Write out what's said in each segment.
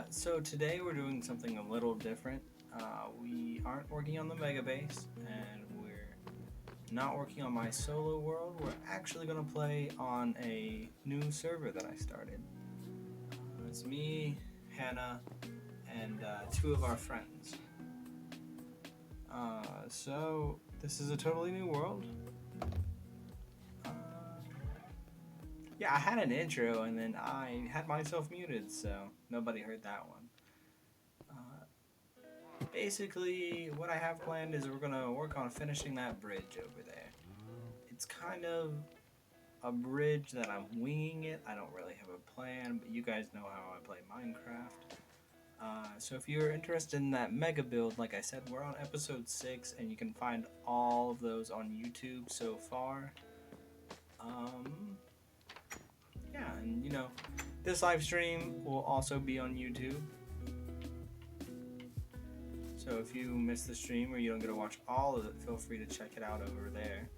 So today we're doing something a little different. We aren't working on the mega base, and we're not working on my solo world. We're actually gonna play on a new server that I started. It's me, Hannah, and two of our friends. So this is a totally new world. Uh, yeah, I had an intro, and then I had myself muted, so nobody heard that one. Basically, what I have planned is we're gonna work on finishing that bridge over there. It's kind of a bridge that I'm winging it. I don't really have a plan, but you guys know how I play Minecraft. So if you're interested in that mega build, like I said, we're on episode 6, and you can find all of those on YouTube so far. Yeah, and this live stream will also be on YouTube. So if you miss the stream or you don't get to watch all of it, feel free to check it out over there.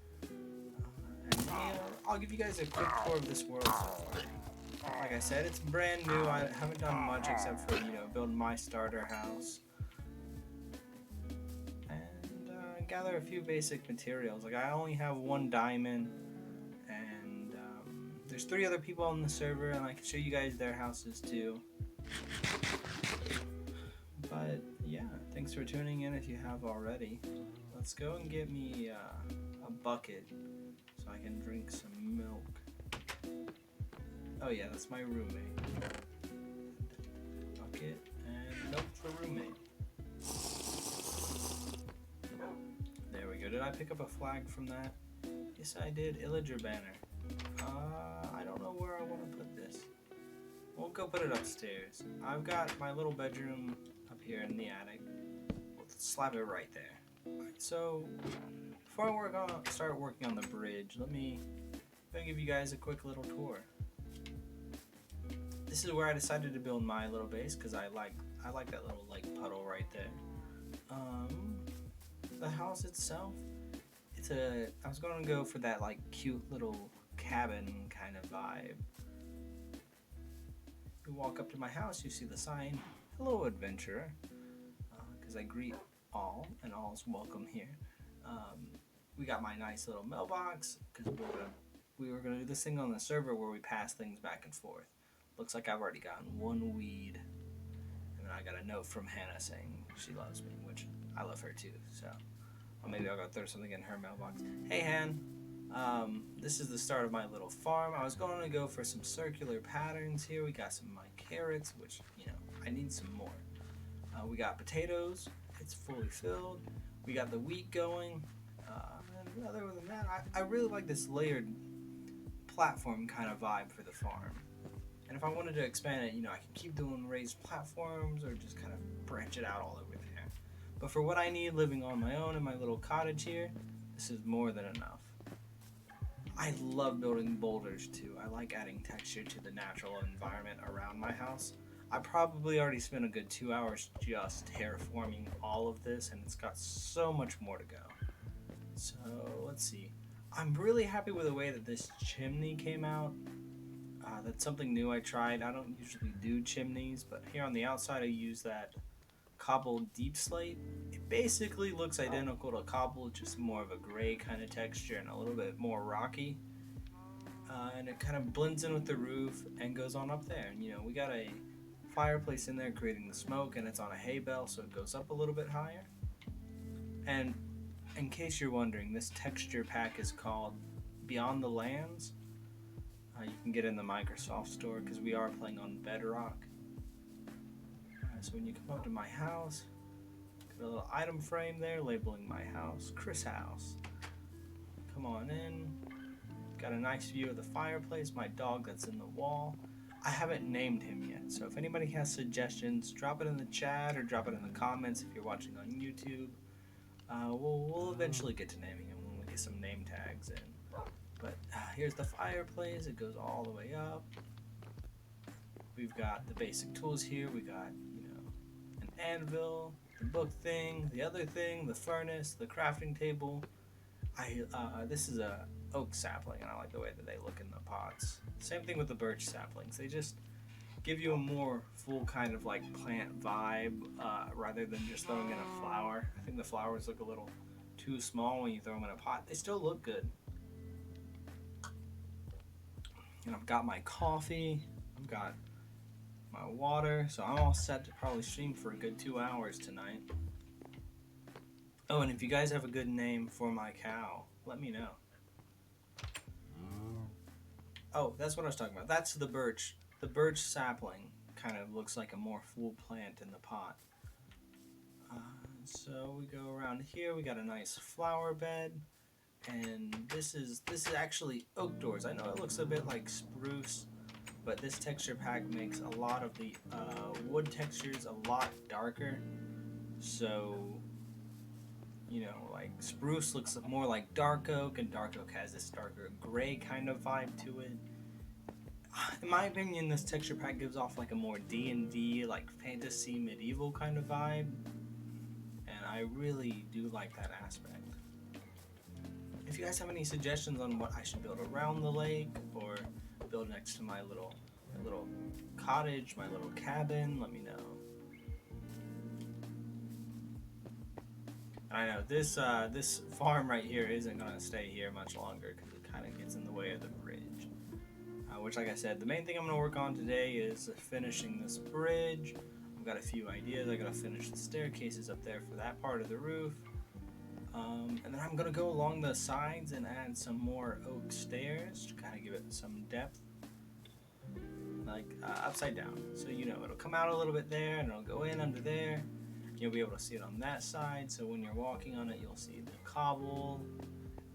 I'll give you guys a quick tour of this world so far. Like I said, it's brand new. I haven't done much except for, build my starter house. And gather a few basic materials. Like, I only have one diamond. And there's 3 other people on the server, and I can show you guys their houses too. But yeah, thanks for tuning in if you have already. Let's go and get me a bucket so I can drink some milk. Oh yeah, that's my roommate. Bucket and milk for roommate. There we go. Did I pick up a flag from that? Yes, I did. Illager banner. I don't know where I want to put this. We'll go put it upstairs. I've got my little bedroom up here in the attic. We'll slap it right there. Alright, so before I start working on the bridge, let me give you guys a quick little tour. This is where I decided to build my little base because I like that little lake puddle right there. The house itself, I was going to go for that like cute little cabin kind of vibe. You walk up to my house, you see the sign, "Hello, adventurer," because I greet all, and all's welcome here. We got my nice little mailbox because we were gonna do this thing on the server where we pass things back and forth. Looks like I've already gotten one weed, and then I got a note from Hannah saying she loves me, which I love her too. So, or maybe I'll go throw something in her mailbox. Hey, Han. This is the start of my little farm. I was going to go for some circular patterns here. We got some of my carrots, which, I need some more. We got potatoes. It's fully filled. We got the wheat going. And other than that, I really like this layered platform kind of vibe for the farm. And if I wanted to expand it, I can keep doing raised platforms or just kind of branch it out all over there. But for what I need living on my own in my little cottage here, this is more than enough. I love building boulders too. I like adding texture to the natural environment around my house. I probably already spent a good 2 hours just terraforming all of this, and it's got so much more to go. So let's see. I'm really happy with the way that this chimney came out. That's something new I tried. I don't usually do chimneys, but here on the outside I use that cobbled deep slate. It basically looks identical to cobble, just more of a gray kind of texture and a little bit more rocky. And it kind of blends in with the roof and goes on up there. And we got a fireplace in there creating the smoke, and it's on a hay bale, so it goes up a little bit higher. And in case you're wondering, this texture pack is called Beyond the Lands. You can get it in the Microsoft store because we are playing on Bedrock. So when you come up to my house, got a little item frame there labeling my house, Chris House. Come on in. Got a nice view of the fireplace, my dog that's in the wall. I haven't named him yet, so if anybody has suggestions, drop it in the chat or drop it in the comments if you're watching on YouTube. We'll eventually get to naming him when we get some name tags in. But here's the fireplace. It goes all the way up. We've got the basic tools here. We got, an anvil, the book thing, the other thing, the furnace, the crafting table. This is a oak sapling, and I like the way that they look in the pots. Same thing with the birch saplings. They just give you a more full kind of like plant vibe rather than just throwing in a flower. I think the flowers look a little too small when you throw them in a pot. They still look good. And I've got my coffee, I've got my water, so I'm all set to probably stream for a good 2 hours tonight. Oh, and if you guys have a good name for my cow, let me know. Oh, that's what I was talking about. That's the birch. The birch sapling kind of looks like a more full plant in the pot. So we go around here. We got a nice flower bed, and this is actually oak doors. I know it looks a bit like spruce, but this texture pack makes a lot of the wood textures a lot darker. So, you know, like spruce looks more like dark oak, and dark oak has this darker gray kind of vibe to it. In my opinion, this texture pack gives off like a more D&D, like fantasy medieval kind of vibe, and I really do like that aspect. If you guys have any suggestions on what I should build around the lake or build next to my little cottage, my little cabin, let me know. I know this farm right here isn't gonna stay here much longer because it kind of gets in the way of the bridge. Which, like I said, the main thing I'm gonna work on today is finishing this bridge. I've got a few ideas. I gotta finish the staircases up there for that part of the roof, and then I'm gonna go along the sides and add some more oak stairs to kind of give it some depth, like upside down. So you know it'll come out a little bit there, and it'll go in under there. You'll be able to see it on that side, so when you're walking on it, you'll see the cobble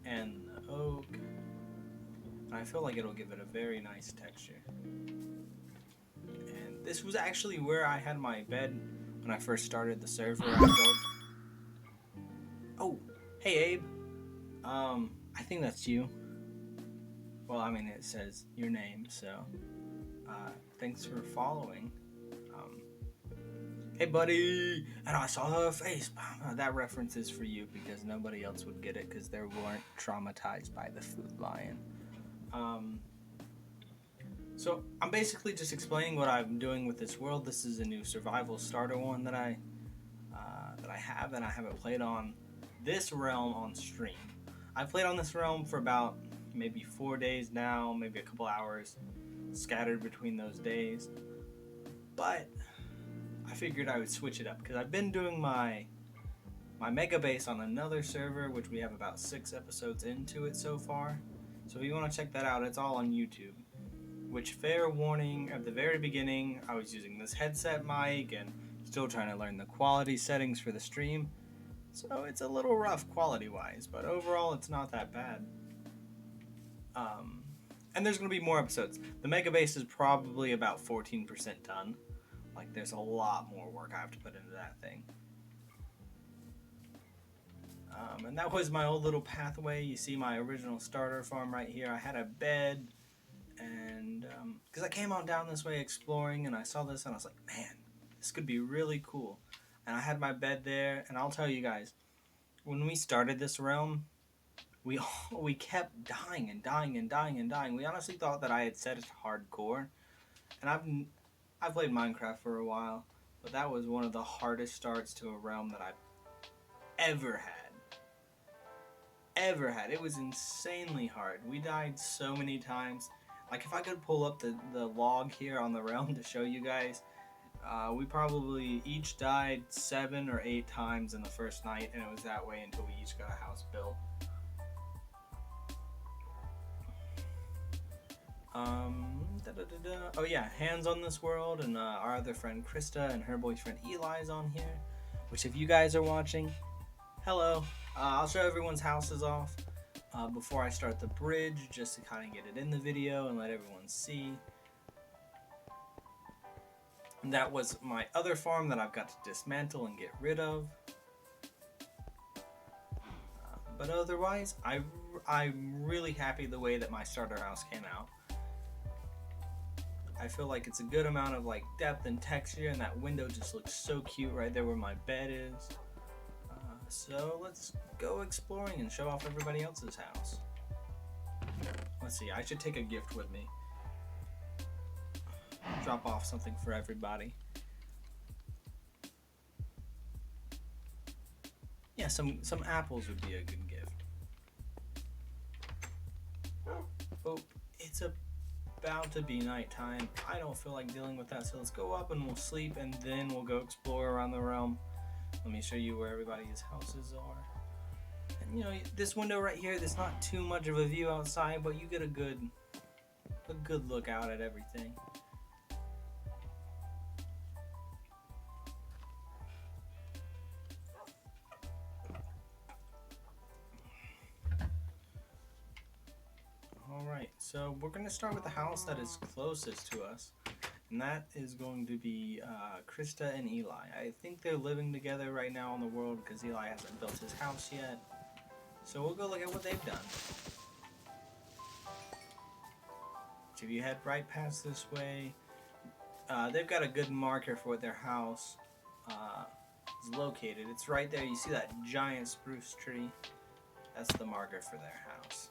and the oak. And I feel like it'll give it a very nice texture. And this was actually where I had my bed when I first started the server I built. Oh, hey Abe. I think that's you. Well, I mean, it says your name, so thanks for following. Hey buddy, and I saw her face. That reference is for you because nobody else would get it because they weren't traumatized by the food lion. So I'm basically just explaining what I'm doing with this world. This is a new survival starter one that I have, and I haven't played on this realm on stream. I've played on this realm for about maybe 4 days now, maybe a couple hours scattered between those days, but I figured I would switch it up because I've been doing my mega base on another server, which we have about 6 episodes into it so far. So if you want to check that out, it's all on YouTube. Which, fair warning, at the very beginning, I was using this headset mic and still trying to learn the quality settings for the stream. So it's a little rough quality-wise, but overall it's not that bad. And there's going to be more episodes. The mega base is probably about 14% done. Like, there's a lot more work I have to put into that thing. And that was my old little pathway. You see my original starter farm right here. I had a bed, and because I came on down this way exploring, and I saw this, and I was like, man, this could be really cool. And I had my bed there, and I'll tell you guys, when we started this realm, we kept dying and dying and dying and dying. We honestly thought that I had set it to hardcore, and I've played Minecraft for a while, but that was one of the hardest starts to a realm that I've ever had. It was insanely hard. We died so many times. Like, if I could pull up the log here on the realm to show you guys, we probably each died 7 or 8 times in the first night, and it was that way until we each got a house built. Oh yeah, Hands on this world, and our other friend Krista and her boyfriend Eli's on here, which if you guys are watching, hello. I'll show everyone's houses off before I start the bridge, just to kind of get it in the video and let everyone see. And that was my other farm that I've got to dismantle and get rid of. But otherwise, I'm really happy the way that my starter house came out. I feel like it's a good amount of like depth and texture, and that window just looks so cute right there where my bed is. So let's go exploring and show off everybody else's house. Let's see, I should take a gift with me. drop off something for everybody. Yeah, some apples would be a good gift. Oh, it's about to be nighttime. I don't feel like dealing with that, so let's go up and we'll sleep, and then we'll go explore around the realm. Let me show you where everybody's houses are. And you know, this window right here, there's not too much of a view outside, but you get a good look out at everything. Alright, so we're going to start with the house that is closest to us, and that is going to be Krista and Eli. I think they're living together right now on the world because Eli hasn't built his house yet. So we'll go look at what they've done. So if you head right past this way, they've got a good marker for what their house is located. It's right there. You see that giant spruce tree? That's the marker for their house.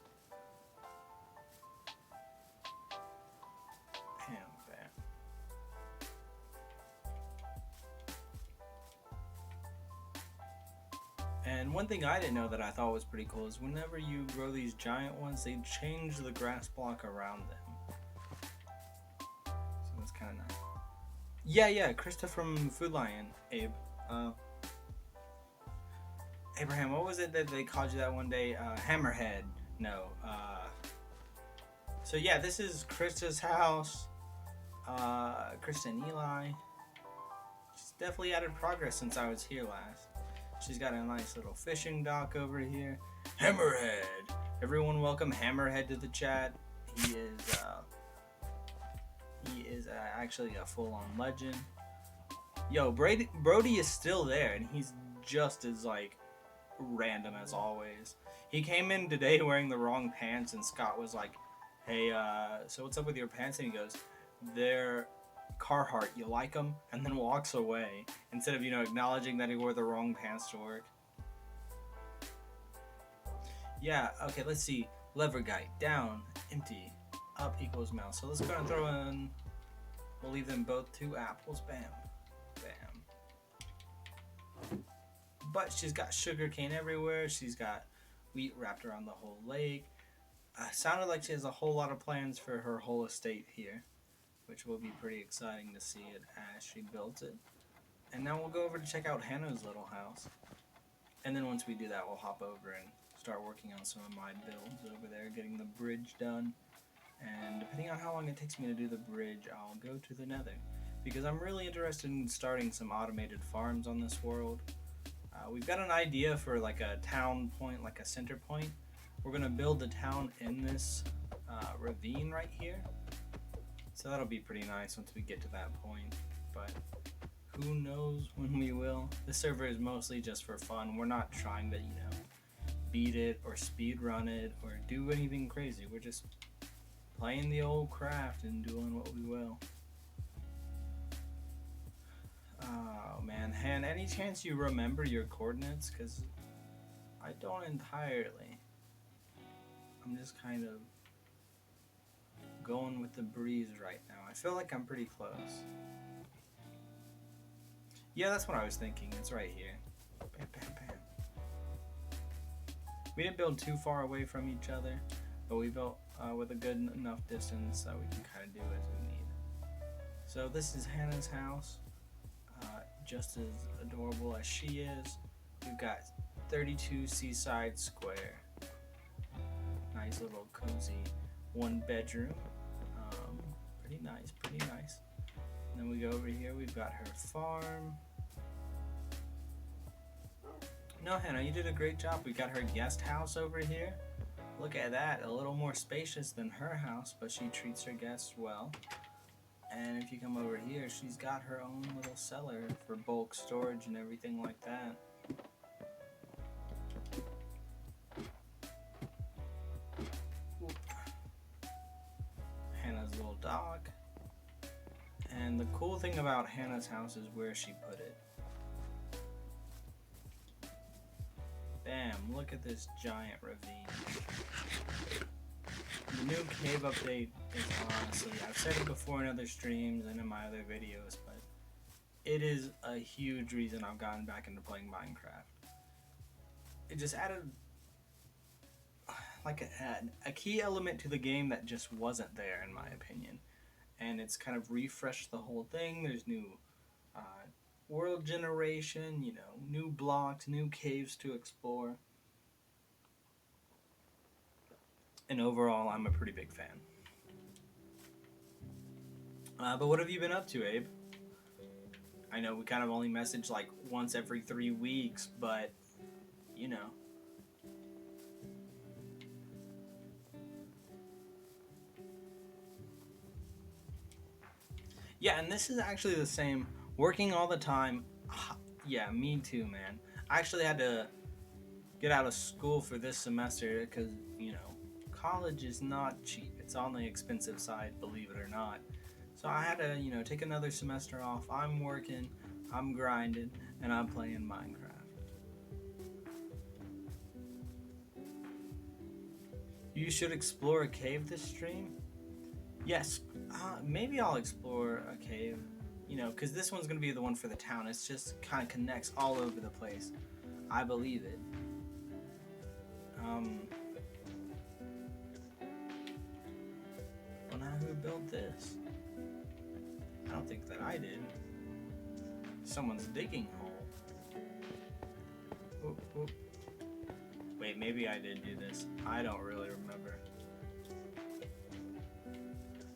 Bam, bam. And one thing I didn't know that I thought was pretty cool is whenever you grow these giant ones, they change the grass block around them. So that's kind of nice. Yeah, Krista from Food Lion, Abe. Abraham, what was it that they called you that one day? Hammerhead. No. So yeah, this is Krista's house. Krista and Eli. She's definitely added progress since I was here last. She's got a nice little fishing dock over here. Hammerhead! Everyone welcome Hammerhead to the chat. He is actually a full-on legend. Yo, Brody is still there, and he's just as, like, random as always. He came in today wearing the wrong pants, and Scott was like, hey, so what's up with your pants? And he goes, they're Carhartt, you like them? And then walks away, instead of, you know, acknowledging that he wore the wrong pants to work. Yeah, okay, let's see. Lever guide, down, empty, up equals mouse. So let's go and throw in, we'll leave them both 2 apples, bam, bam. But she's got sugar cane everywhere, she's got wheat wrapped around the whole lake. Sounded like she has a whole lot of plans for her whole estate here, which will be pretty exciting to see it as she builds it. And now we'll go over to check out Hannah's little house. And then once we do that, we'll hop over and start working on some of my builds over there, getting the bridge done. And depending on how long it takes me to do the bridge, I'll go to the nether. Because I'm really interested in starting some automated farms on this world. We've got an idea for like a town point, like a center point. We're going to build the town in this ravine right here. So that'll be pretty nice once we get to that point. But who knows when we will. This server is mostly just for fun. We're not trying to, you know, beat it or speed run it or do anything crazy. We're just playing the old craft and doing what we will. Oh man, Han, any chance you remember your coordinates? Because I don't entirely. I'm just kind of going with the breeze right now. I feel like I'm pretty close. Yeah, that's what I was thinking. It's right here. Bam, bam, bam. We didn't build too far away from each other, but we built with a good enough distance that we can kind of do as we need. So this is Hannah's house. Just as adorable as she is. We've got 32 seaside square. Nice little cozy 1 bedroom. Pretty nice, pretty nice. And then we go over here, we've got her farm. No, Hannah, you did a great job. We got her guest house over here. Look at that, a little more spacious than her house, but she treats her guests well. And if you come over here, she's got her own little cellar for bulk storage and everything like that. Hannah's little dog. And the cool thing about Hannah's house is where she put it. Bam, look at this giant ravine. the new cave update is honestly, I've said it before in other streams and in my other videos, but it is a huge reason I've gotten back into playing Minecraft. It just added like a key element to the game that just wasn't there, in my opinion. And it's kind of refreshed the whole thing. There's new world generation, you know, new blocks, new caves to explore. And overall, I'm a pretty big fan. But what have you been up to, Abe? I know we kind of only message like once every 3 weeks, but, you know. Yeah, and this is actually the same. Working all the time. Yeah, me too, man. I actually had to get out of school for this semester because, you know, college is not cheap. It's on the expensive side, believe it or not. So I had to, you know, take another semester off. I'm working, I'm grinding, and I'm playing Minecraft. You should explore a cave this stream? Yes, maybe I'll explore a cave, you know, because this one's going to be the one for the town. It's just kind of connects all over the place. I believe it. Well, now who built this? I don't think that I did. Someone's digging hole. Oop, oop. Wait, maybe I did do this. I don't really remember.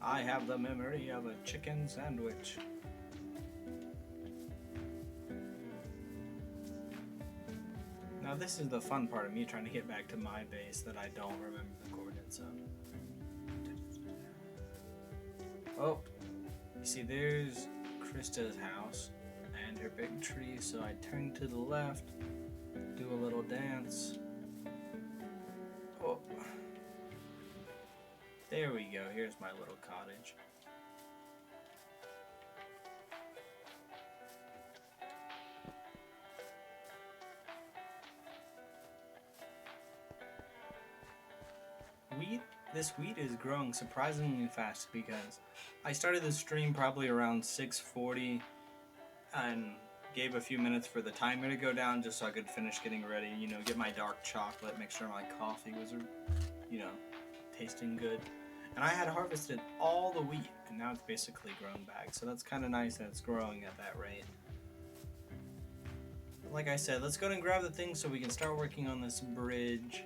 I have the memory of a chicken sandwich. Now this is the fun part of me trying to get back to my base that I don't remember the coordinates of. Oh, you see there's Krista's house and her big tree, so I turn to the left, do a little dance. Oh. There we go, here's my little cottage. This wheat is growing surprisingly fast because I started the stream probably around 6:40 and gave a few minutes for the timer to go down just so I could finish getting ready, you know, get my dark chocolate, make sure my coffee was, you know, tasting good. And I had harvested all the wheat, and now it's basically grown back. So that's kind of nice that it's growing at that rate. But like I said, let's go ahead and grab the things so we can start working on this bridge.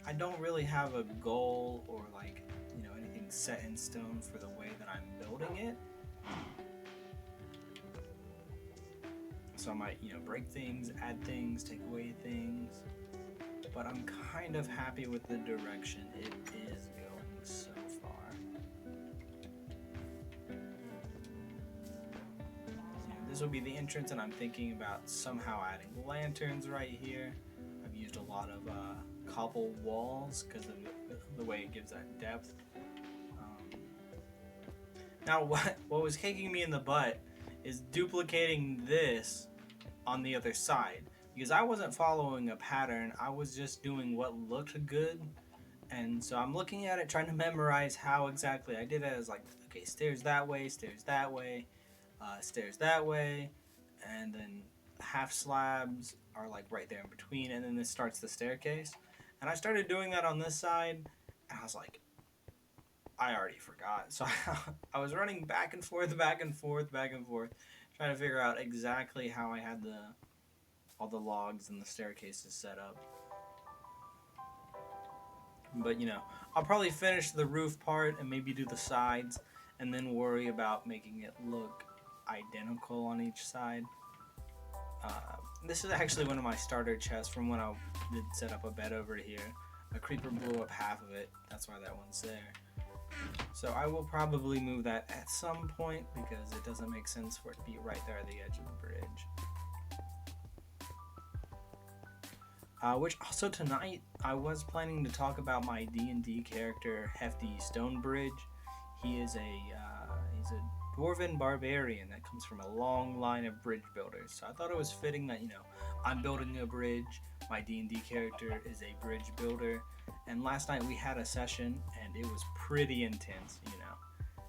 I don't really have a goal or like, you know, anything set in stone for the way that I'm building it. So I might, you know, break things, add things, take away things. But I'm kind of happy with the direction it is going so far. So this will be the entrance, and I'm thinking about somehow adding lanterns right here. I've used a lot of cobble walls because of the way it gives that depth. Now what was kicking me in the butt is duplicating this on the other side, because I wasn't following a pattern. I was just doing what looked good, and so I'm looking at it trying to memorize how exactly I did it. As like, okay, stairs that way, stairs that way, stairs that way, and then half slabs are like right there in between, and then this starts the staircase. And I started doing that on this side, and I was like, I already forgot. So I was running back and forth, back and forth, back and forth, trying to figure out exactly how I had all the logs and the staircases set up. But, you know, I'll probably finish the roof part and maybe do the sides, and then worry about making it look identical on each side. This is actually one of my starter chests from when I did set up a bed over here. A creeper blew up half of it, that's why that one's there. So I will probably move that at some point because it doesn't make sense for it to be right there at the edge of the bridge. Which also tonight I was planning to talk about my D&D character Hefty Stonebridge. He is he's a dwarven barbarian that comes from a long line of bridge builders. So I thought it was fitting that, you know, I'm building a bridge, my D&D character is a bridge builder, And last night we had a session and it was pretty intense, you know.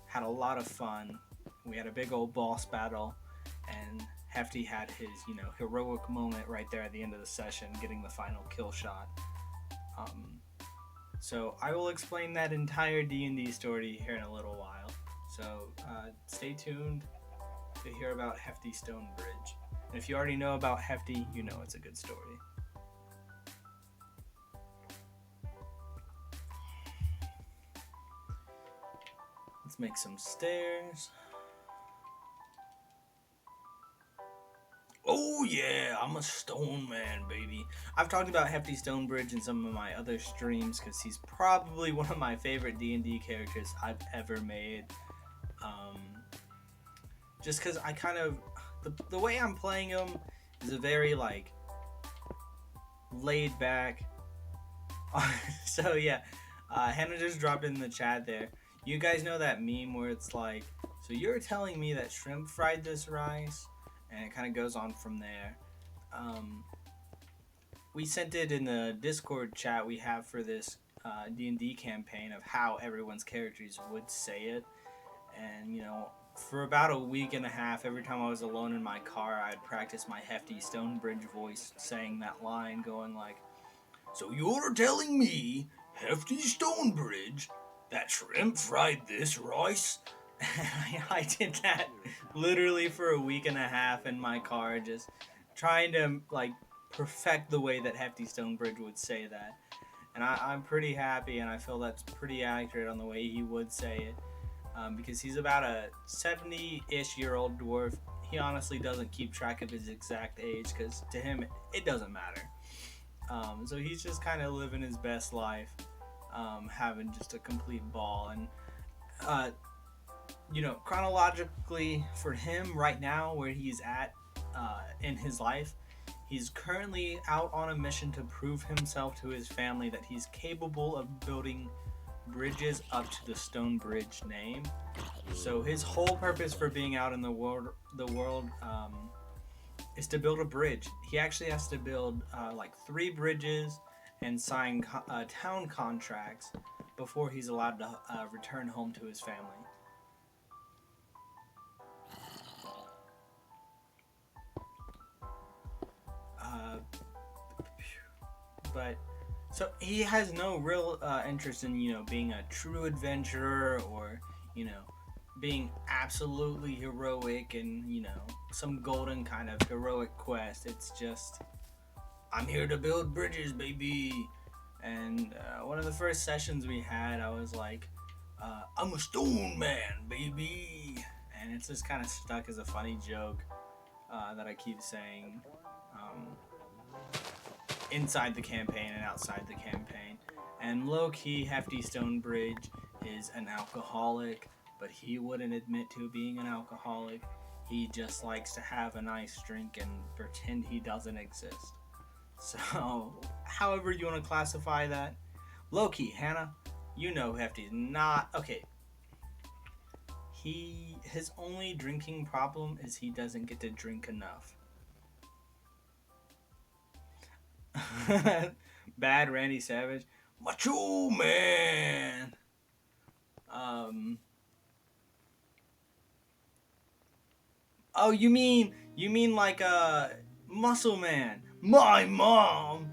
Had a lot of fun. We had a big old boss battle, and Hefty had his, you know, heroic moment right there at the end of the session, getting the final kill shot. So I will explain that entire D&D story here in a little while. So stay tuned to hear about Hefty Stonebridge. And if you already know about Hefty, you know it's a good story. Let's make some stairs. Oh yeah, I'm a stone man, baby. I've talked about Hefty Stonebridge in some of my other streams because he's probably one of my favorite D&D characters I've ever made. Just because I kind of... The way I'm playing him is a very, like, laid back... So yeah, Hannah just dropped in the chat there. You guys know that meme where it's like, so you're telling me that shrimp fried this rice? And it kind of goes on from there. We sent it in the Discord chat we have for this D&D campaign of how everyone's characters would say it. And, you know, for about a week and a half, every time I was alone in my car, I'd practice my Hefty Stonebridge voice saying that line, going like, so you're telling me, Hefty Stonebridge, that shrimp fried this rice? I did that literally for a week and a half in my car, just trying to like perfect the way that Hefty Stonebridge would say that. And I'm pretty happy, and I feel that's pretty accurate on the way he would say it, because he's about a 70-ish year old dwarf. He honestly doesn't keep track of his exact age, because to him it doesn't matter. So he's just kind of living his best life, having just a complete ball. And you know, chronologically for him right now, where he's at in his life, he's currently out on a mission to prove himself to his family that he's capable of building bridges up to the Stonebridge name. So his whole purpose for being out in the world is to build a bridge. He actually has to build like 3 bridges and sign town contracts before he's allowed to return home to his family. But so he has no real interest in, you know, being a true adventurer, or, you know, being absolutely heroic and, you know, some golden kind of heroic quest. It's just, I'm here to build bridges, baby. And one of the first sessions we had, I was like, I'm a stone man, baby. And it's just kind of stuck as a funny joke that I keep saying inside the campaign and outside the campaign. And low-key, Hefty Stonebridge is an alcoholic, but he wouldn't admit to being an alcoholic. He just likes to have a nice drink and pretend he doesn't exist. So, however you want to classify that. Low-key, Hannah, you know Hefty's not... Okay. His only drinking problem is he doesn't get to drink enough. Bad Randy Savage. Macho man. Oh, you mean like Muscle Man? My mom.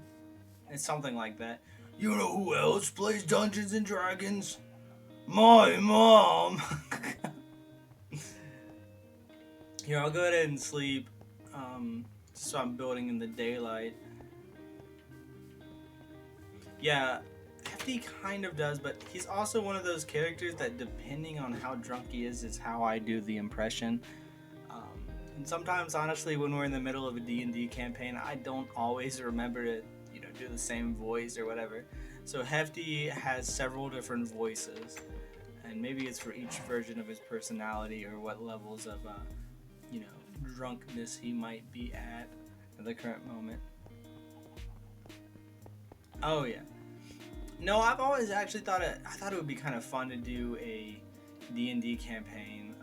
It's something like that. You know who else plays Dungeons and Dragons? My mom. Here, I'll go ahead and sleep. So I'm building in the daylight. Yeah, Hefty kind of does, but he's also one of those characters that, depending on how drunk he is how I do the impression. And sometimes, honestly, when we're in the middle of a D&D campaign, I don't always remember to, you know, do the same voice or whatever. So Hefty has several different voices, and maybe it's for each version of his personality or what levels of, you know, drunkenness he might be at the current moment. Oh yeah. No, I've always actually thought it would be kind of fun to do a D&D campaign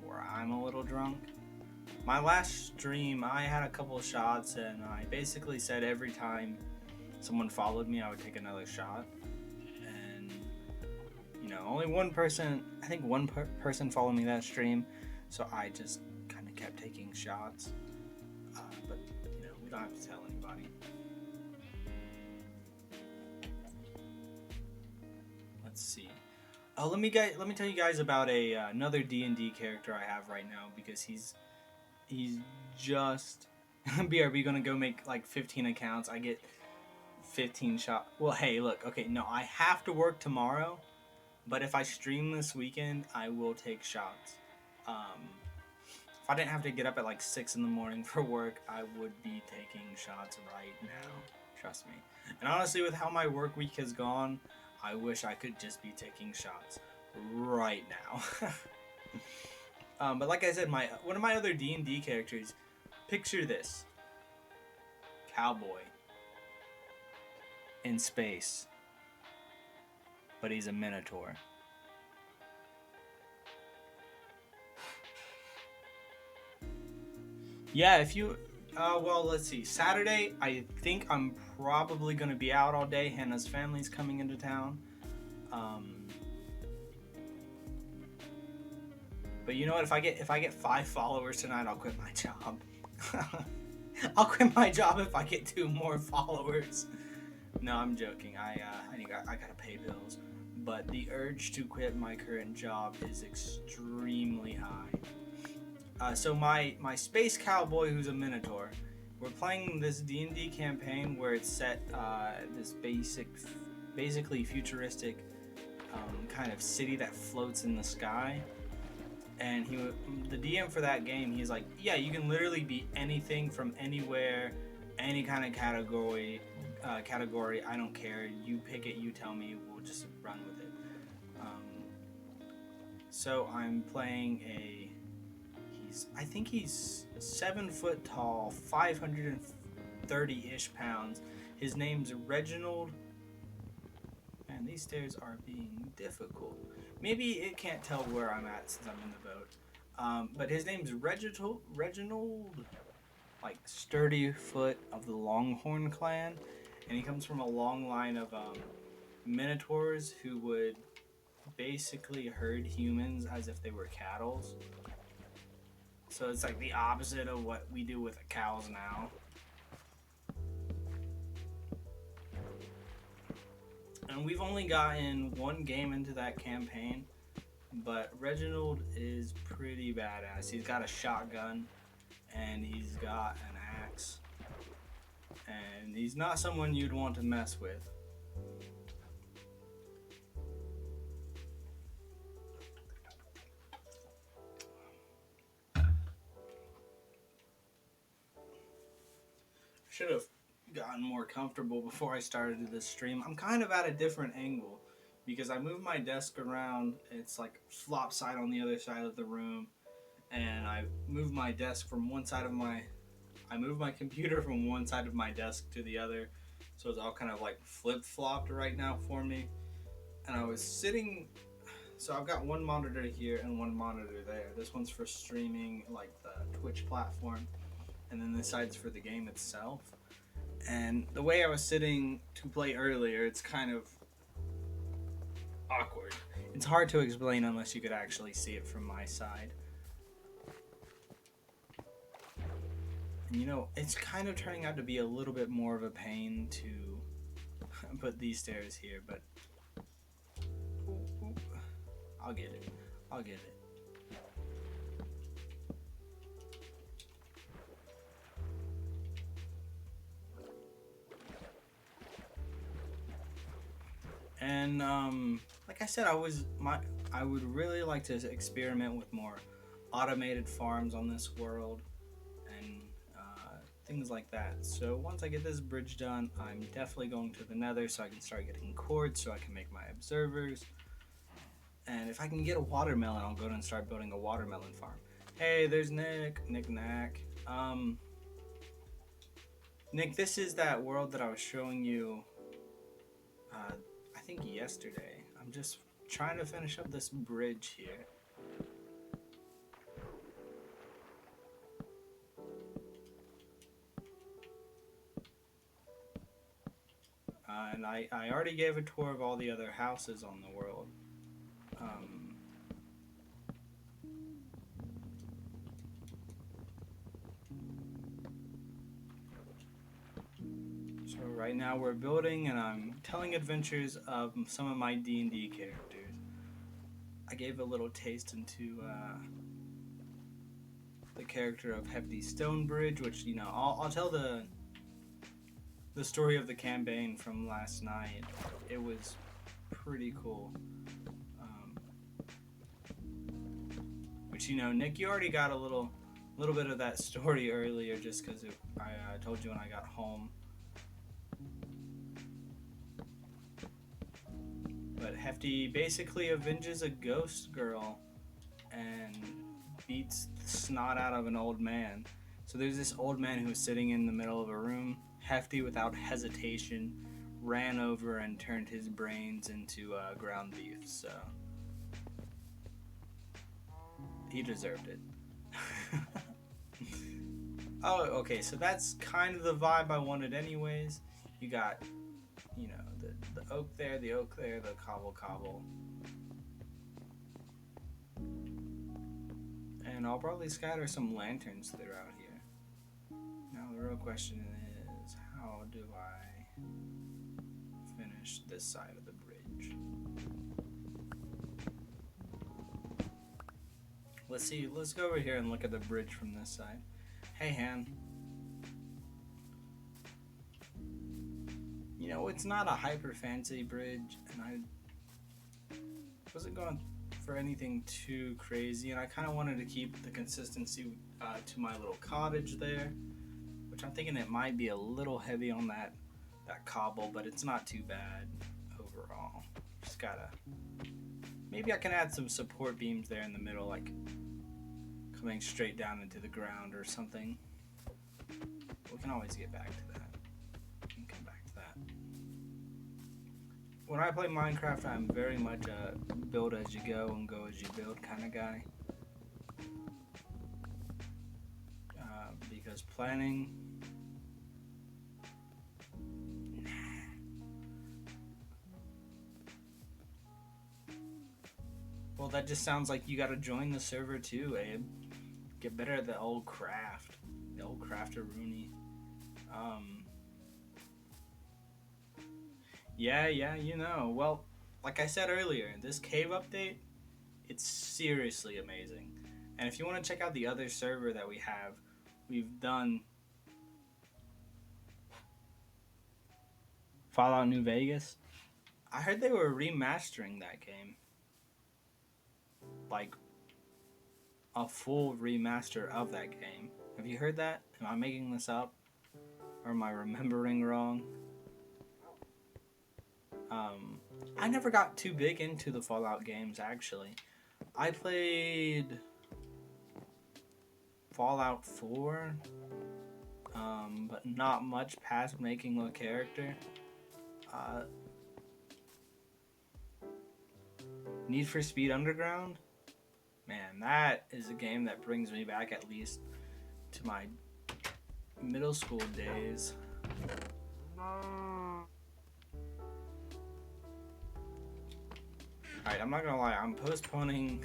where I'm a little drunk. My last stream, I had a couple of shots, and I basically said every time someone followed me, I would take another shot. And you know, only one person, I think one person followed me that stream, so I just kind of kept taking shots. But you know, we don't have to tell anybody. Let's see. Oh, let me tell you guys about another D&D character I have right now, because he's just BRB gonna go make like 15 accounts. I get 15 shots. Well, hey, look, okay, no, I have to work tomorrow, but if I stream this weekend, I will take shots. If I didn't have to get up at like 6 in the morning for work, I would be taking shots right now. Trust me. And honestly, with how my work week has gone, I wish I could just be taking shots right now. But like I said, one of my other D&D characters, picture this. Cowboy. In space. But he's a minotaur. Yeah, if you... well, let's see. Saturday, I think I'm probably going to be out all day. Hannah's family's coming into town. But you know what? If I get 5 followers tonight, I'll quit my job. I'll quit my job if I get 2 more followers. No, I'm joking. I gotta pay bills. But the urge to quit my current job is extremely high. So my space cowboy, who's a minotaur, we're playing this D&D campaign where it's set this basically futuristic kind of city that floats in the sky. And the DM for that game, he's like, yeah, you can literally be anything from anywhere, any kind of category. I don't care. You pick it. You tell me. We'll just run with it. So I'm playing I think he's 7 foot tall, 530-ish pounds. His name's Reginald. Man, these stairs are being difficult. Maybe it can't tell where I'm at since I'm in the boat. But his name's Reginald, like sturdy foot of the Longhorn clan. And he comes from a long line of minotaurs who would basically herd humans as if they were cattle. So it's like the opposite of what we do with the cows now. And we've only gotten 1 game into that campaign, but Reginald is pretty badass. He's got a shotgun, and he's got an axe, and he's not someone you'd want to mess with. Should have gotten more comfortable before I started this stream. I'm kind of at a different angle because I moved my desk around. It's like flop side on the other side of the room, and I moved my desk from one side of I moved my computer from one side of my desk to the other, so it's all kind of like flip-flopped right now for me. And I was sitting, so I've got one monitor here and one monitor there. This one's for streaming, like the Twitch platform, and then this side's for the game itself. And the way I was sitting to play earlier, it's kind of awkward. It's hard to explain unless you could actually see it from my side. And you know, it's kind of turning out to be a little bit more of a pain to put these stairs here, but I'll get it. And like I said, I would really like to experiment with more automated farms on this world and things like that. So once I get this bridge done, I'm definitely going to the Nether so I can start getting quartz so I can make my observers. And if I can get a watermelon, I'll go and start building a watermelon farm. Hey, there's Nick. Nick, this is that world that I was showing you I think yesterday. I'm just trying to finish up this bridge here. and I already gave a tour of all the other houses on the world. So right now we're building, and I'm telling adventures of some of my D&D characters. I gave a little taste into the character of Hefty Stonebridge, which, you know, I'll tell the story of the campaign from last night. It was pretty cool. Which, you know, Nick, you already got a little bit of that story earlier, just because I told you when I got home. But Hefty basically avenges a ghost girl and beats the snot out of an old man. So there's this old man who was sitting in the middle of a room. Hefty, without hesitation, ran over and turned his brains into ground beef. So he deserved it. Oh, okay, so that's kind of the vibe I wanted anyways. You got, you know, the oak there, the cobble. And I'll probably scatter some lanterns throughout here. Now the real question is, how do I finish this side of the bridge? Let's see, let's go over here and look at the bridge from this side. Hey, Han. You know, it's not a hyper fancy bridge, and I wasn't going for anything too crazy, and I kind of wanted to keep the consistency to my little cottage there, which I'm thinking it might be a little heavy on that cobble, but it's not too bad overall. Just gotta, maybe I can add some support beams there in the middle, like coming straight down into the ground or something. We can always get back to that. We can come back to that. When I play Minecraft, I'm very much a build as you go and go as you build kind of guy. Because planning, well, that just sounds like you gotta join the server too, Abe. Get better at the old craft. The old crafter Rooney. Yeah, you know. Well, like I said earlier, this cave update, it's seriously amazing. And if you want to check out the other server that we have, we've done Fallout New Vegas. I heard they were remastering that game. Like a full remaster of that game. Have you heard that? Am I making this up? Or am I remembering wrong? I never got too big into the Fallout games, actually. I played Fallout 4, but not much past making a character. Need for Speed Underground? Man, that is a game that brings me back at least to my middle school days. Alright, I'm not gonna lie, I'm postponing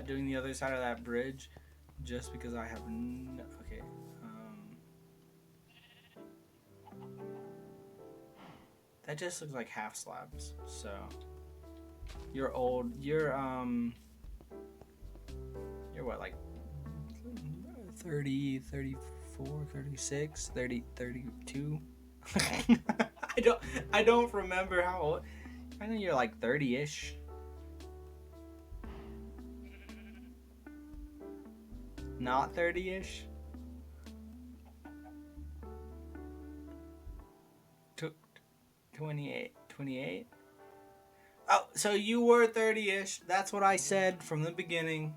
doing the other side of that bridge just because I have okay. That just looks like half slabs, so you're old, you're what, like 30, 34, 36, 30, 32? I don't remember how old. I know you're like 30-ish. Not 30-ish? 28? Oh, so you were 30-ish. That's what I said from the beginning.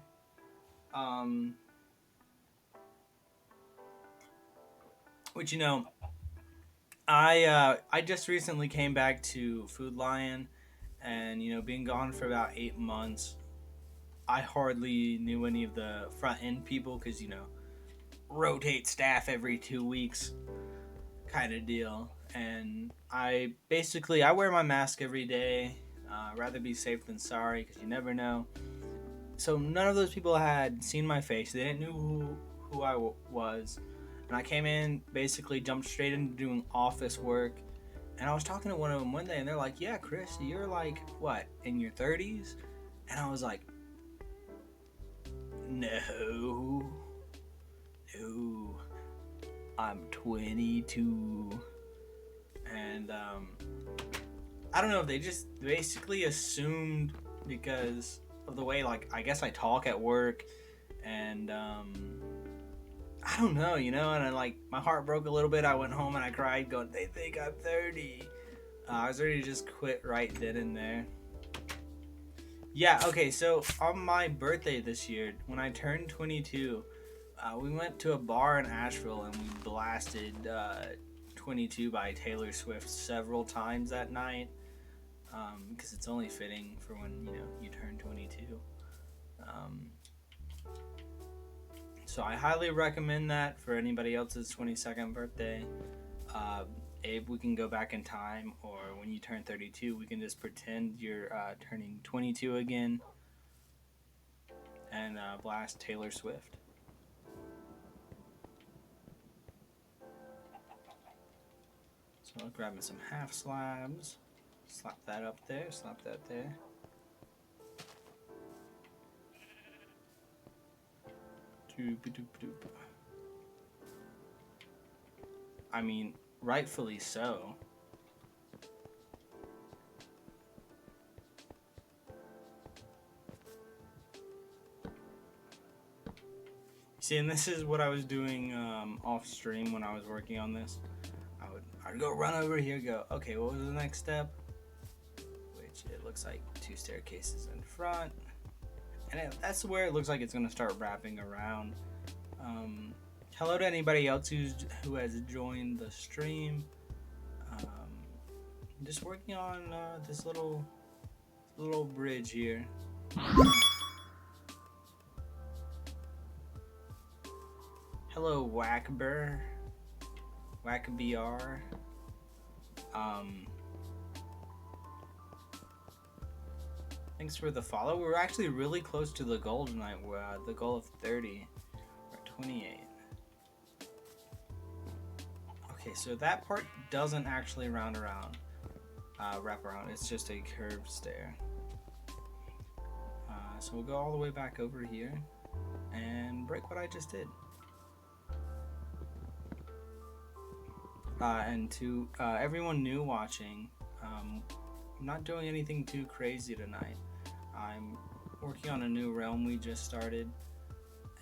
Which, you know, I just recently came back to Food Lion, and, you know, being gone for about 8 months, I hardly knew any of the front end people because, you know, rotate staff every 2 weeks kind of deal. and I wear my mask every day. Rather be safe than sorry, because you never know. So none of those people had seen my face. They didn't know who I was. And I came in, basically jumped straight into doing office work. And I was talking to one of them one day, and they're like, yeah, Chris, you're like, what, in your 30s? And I was like, no, I'm 22. And I don't know if they just basically assumed, because of the way, like, I guess I talk at work, and I don't know, and I, like, my heart broke a little bit. I went home and I cried going, they think I'm 30. I was ready to just quit right then and there. Yeah, okay, so on my birthday this year, when I turned 22, we went to a bar in Asheville and we blasted 22 by Taylor Swift several times that night, because it's only fitting for when, you turn 22. So I highly recommend that for anybody else's 22nd birthday. Abe, we can go back in time, or when you turn 32, we can just pretend you're turning 22 again and blast Taylor Swift. So I'll grab me some half slabs, slap that up there, slap that there. I mean, rightfully so. See, and this is what I was doing off stream when I was working on this. I'd go run over here, go, okay, what was the next step? Which it looks like 2 staircases in front. And that's where it looks like it's going to start wrapping around. Hello to anybody else who has joined the stream. I'm just working on this little bridge here. Hello, Wackbr. WackBR. Thanks for the follow. We're actually really close to the goal tonight. The goal of 30. We're at 28. Okay, so that part doesn't actually wrap around. It's just a curved stair. So we'll go all the way back over here and break what I just did. And to everyone new watching, I'm not doing anything too crazy tonight. I'm working on a new realm we just started,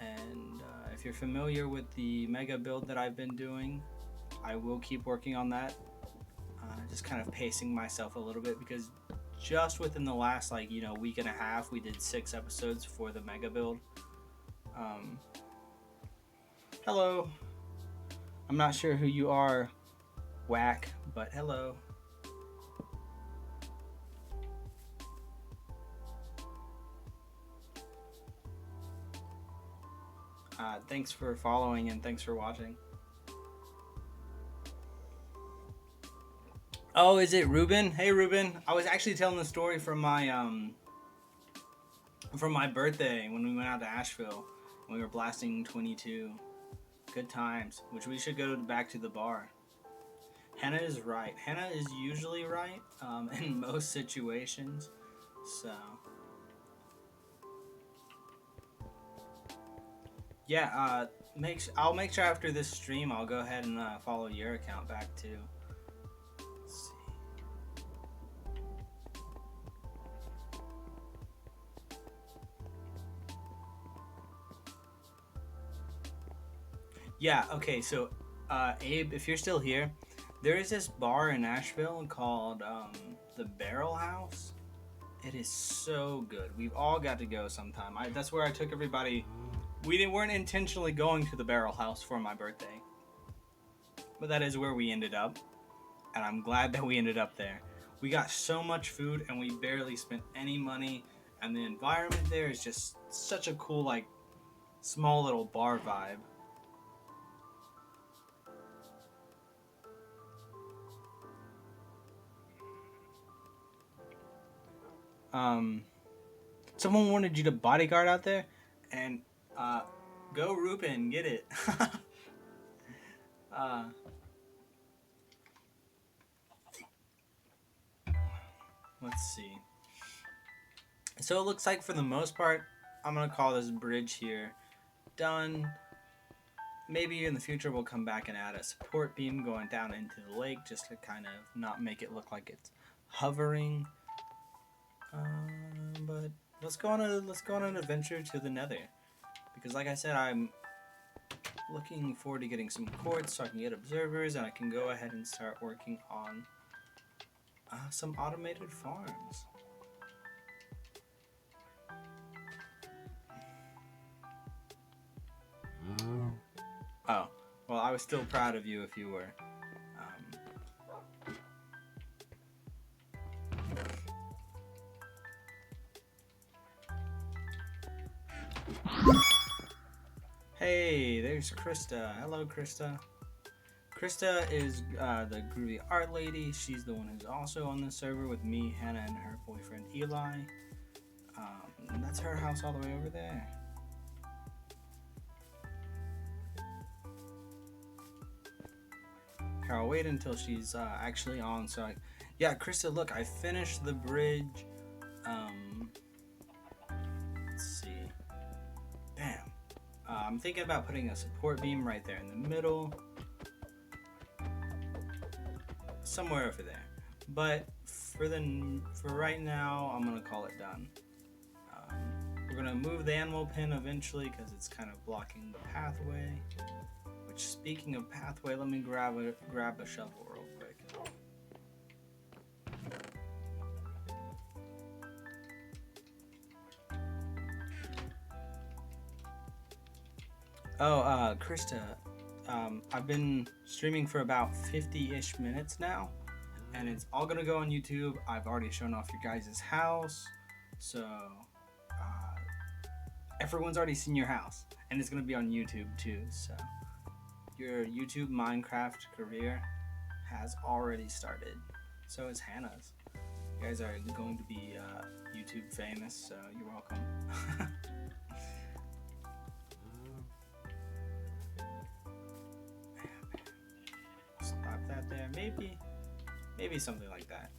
and if you're familiar with the mega build that I've been doing, I will keep working on that. Just kind of pacing myself a little bit, because just within the last week and a half, we did 6 episodes for the mega build. Hello. I'm not sure who you are, Whack, but hello. Thanks for following and thanks for watching. Oh, is it Ruben? Hey, Ruben. I was actually telling the story from my birthday when we went out to Asheville. We were blasting 22. Good times, which we should go back to the bar. Hannah is right. Hannah is usually right in most situations. So, yeah, I'll make sure after this stream I'll go ahead and follow your account back too. Let's see. Yeah, okay, so Abe, if you're still here, there is this bar in Asheville called the Barrel House. It is so good. We've all got to go sometime. That's where I took everybody. We weren't intentionally going to the Barrel House for my birthday, but that is where we ended up, and I'm glad that we ended up there. We got so much food, and we barely spent any money, and the environment there is just such a cool, like, small little bar vibe. Someone wanted you to bodyguard out there, and go Rupin, get it. uh, let's see. So it looks like for the most part, I'm gonna call this bridge here done. Maybe in the future we'll come back and add a support beam going down into the lake just to kind of not make it look like it's hovering. But let's go on an adventure to the Nether, because like I said, I'm looking forward to getting some quartz so I can get observers and I can go ahead and start working on some automated farms. Oh, well, I was still proud of you if you were. Hey, there's Krista. Hello, Krista. Krista is the groovy art lady. She's the one who's also on the server with me, Hannah, and her boyfriend Eli. That's her house all the way over there. Here, I'll wait until she's actually on. So, yeah, Krista, look, I finished the bridge. Let's see. Bam. I'm thinking about putting a support beam right there in the middle. Somewhere over there. But for right now, I'm going to call it done. We're going to move the animal pen eventually because it's kind of blocking the pathway. Which, speaking of pathway, let me grab a shovel real quick. Oh, Krista, I've been streaming for about 50-ish minutes now, and it's all gonna go on YouTube. I've already shown off your guys' house, so everyone's already seen your house, and it's gonna be on YouTube too, so your YouTube Minecraft career has already started. So is Hannah's. You guys are going to be YouTube famous, so you're welcome. Stop that there. Maybe something like that.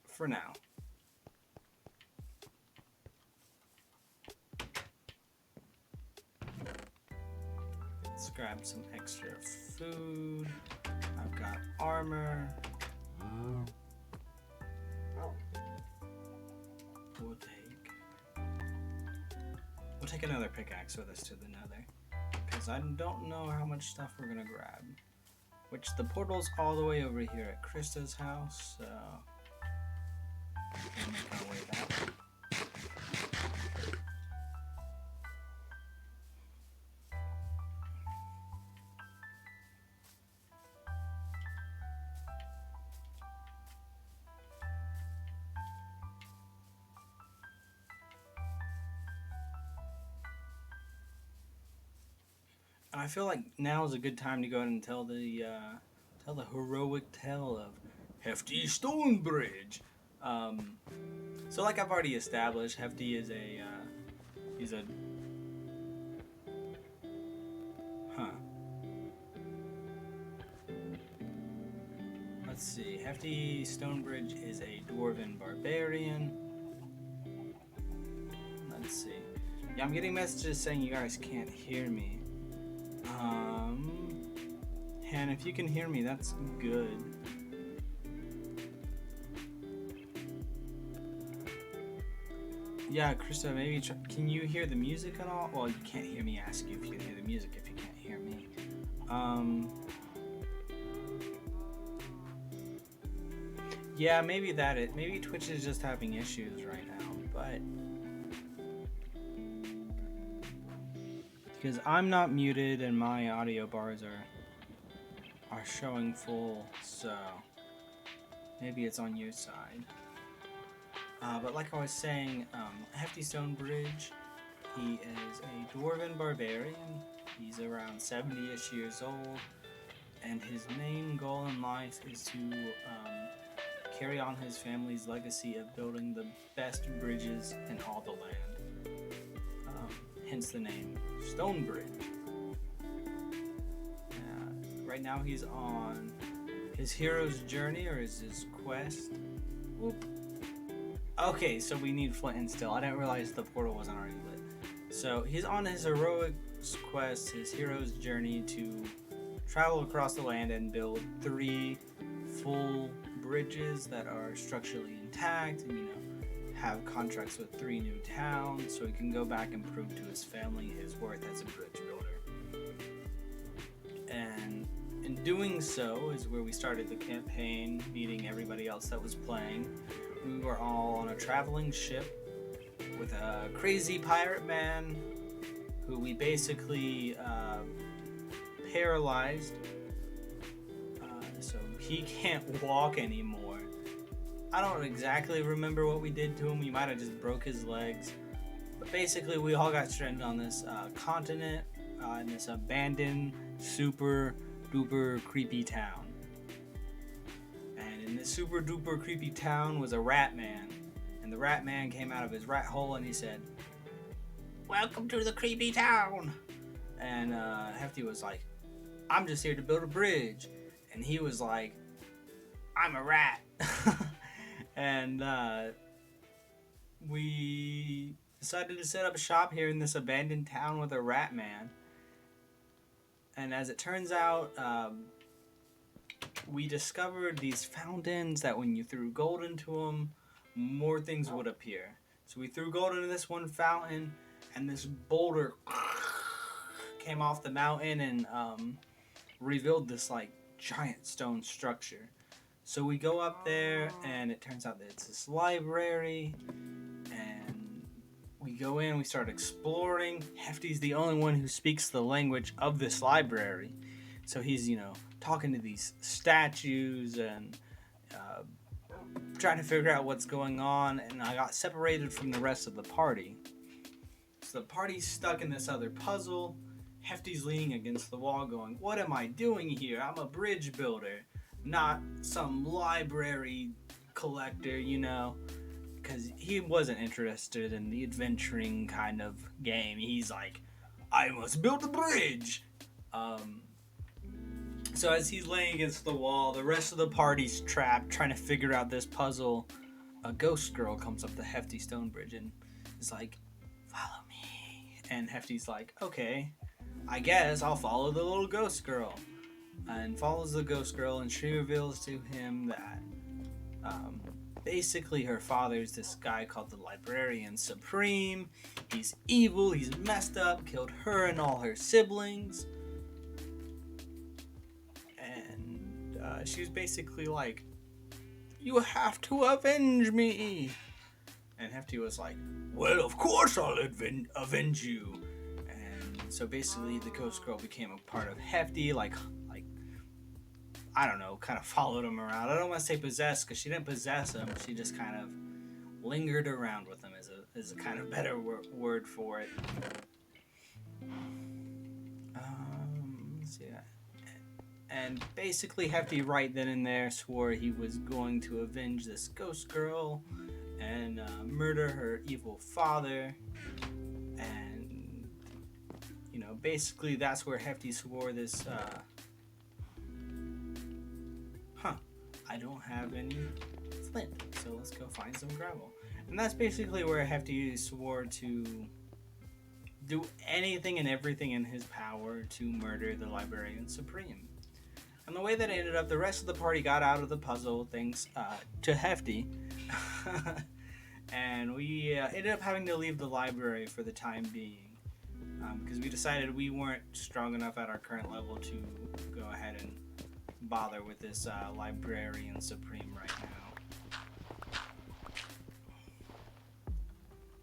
For now. Let's grab some extra food. I've got armor. We'll take another pickaxe with us to the Nether, because I don't know how much stuff we're gonna grab. Which the portal's all the way over here at Krista's house, so we'll make our way that way. And I feel like now is a good time to go ahead and tell the heroic tale of Hefty Stonebridge. So like I've already established, Hefty is he's a Let's see. Hefty Stonebridge is a dwarven barbarian. Let's see. Yeah, I'm getting messages saying you guys can't hear me. And if you can hear me, that's good. Yeah, Krista, maybe can you hear the music at all? Well, you can't hear me ask you if you can hear the music if you can't hear me. Yeah, maybe maybe Twitch is just having issues right now, but because I'm not muted and my audio bars are showing full, so maybe it's on your side. But like I was saying, Hefty Stonebridge, he is a dwarven barbarian. He's around 70-ish years old, and his main goal in life is to carry on his family's legacy of building the best bridges in all the land. Hence the name Stonebridge. Right now he's on his hero's journey, or is his quest. Oop. Okay, so we need flint and steel. I didn't realize the portal wasn't already lit. So he's on his heroic quest, his hero's journey to travel across the land and build 3 full bridges that are structurally intact, and have contracts with 3 new towns, so he can go back and prove to his family his worth as a bridge builder. And in doing so is where we started the campaign, meeting everybody else that was playing. We were all on a traveling ship with a crazy pirate man who we basically paralyzed, so he can't walk anymore. I don't exactly remember what we did to him. We might have just broke his legs. But basically, we all got stranded on this continent in this abandoned, super duper creepy town. And in this super duper creepy town was a rat man. And the rat man came out of his rat hole and he said, "Welcome to the creepy town." And Hefty was like, "I'm just here to build a bridge." And he was like, "I'm a rat." And we decided to set up shop here in this abandoned town with a rat man. And as it turns out, we discovered these fountains that when you threw gold into them, more things would appear. So we threw gold into this one fountain, and this boulder came off the mountain and revealed this like giant stone structure. So we go up there, and it turns out that it's this library, and we go in, we start exploring. Hefty's the only one who speaks the language of this library. So he's, talking to these statues and trying to figure out what's going on, and I got separated from the rest of the party. So the party's stuck in this other puzzle. Hefty's leaning against the wall going, "What am I doing here? I'm a bridge builder, not some library collector," because he wasn't interested in the adventuring kind of game. He's like, "I must build a bridge." So as he's laying against the wall, the rest of the party's trapped trying to figure out this puzzle. A ghost girl comes up to Hefty Stonebridge and is like, "Follow me." And Hefty's like, "Okay, I guess I'll follow the little ghost girl." And follows the ghost girl, and she reveals to him that basically her father's this guy called the Librarian Supreme. He's evil, he's messed up, killed her and all her siblings. And she was basically like, "You have to avenge me." And Hefty was like, "Well, of course I'll avenge you." And so basically the ghost girl became a part of Hefty, like I don't know, kind of followed him around. I don't want to say possessed, because she didn't possess him. She just kind of lingered around with him is a kind of better word for it. Let's see that. And basically Hefty right then and there swore he was going to avenge this ghost girl and murder her evil father. And, basically that's where Hefty swore this... I don't have any flint, so let's go find some gravel. And that's basically where Hefty swore to do anything and everything in his power to murder the Librarian Supreme. And the way that it ended up, the rest of the party got out of the puzzle thanks to Hefty. And we ended up having to leave the library for the time being, because we decided we weren't strong enough at our current level to go ahead and bother with this Librarian Supreme right now.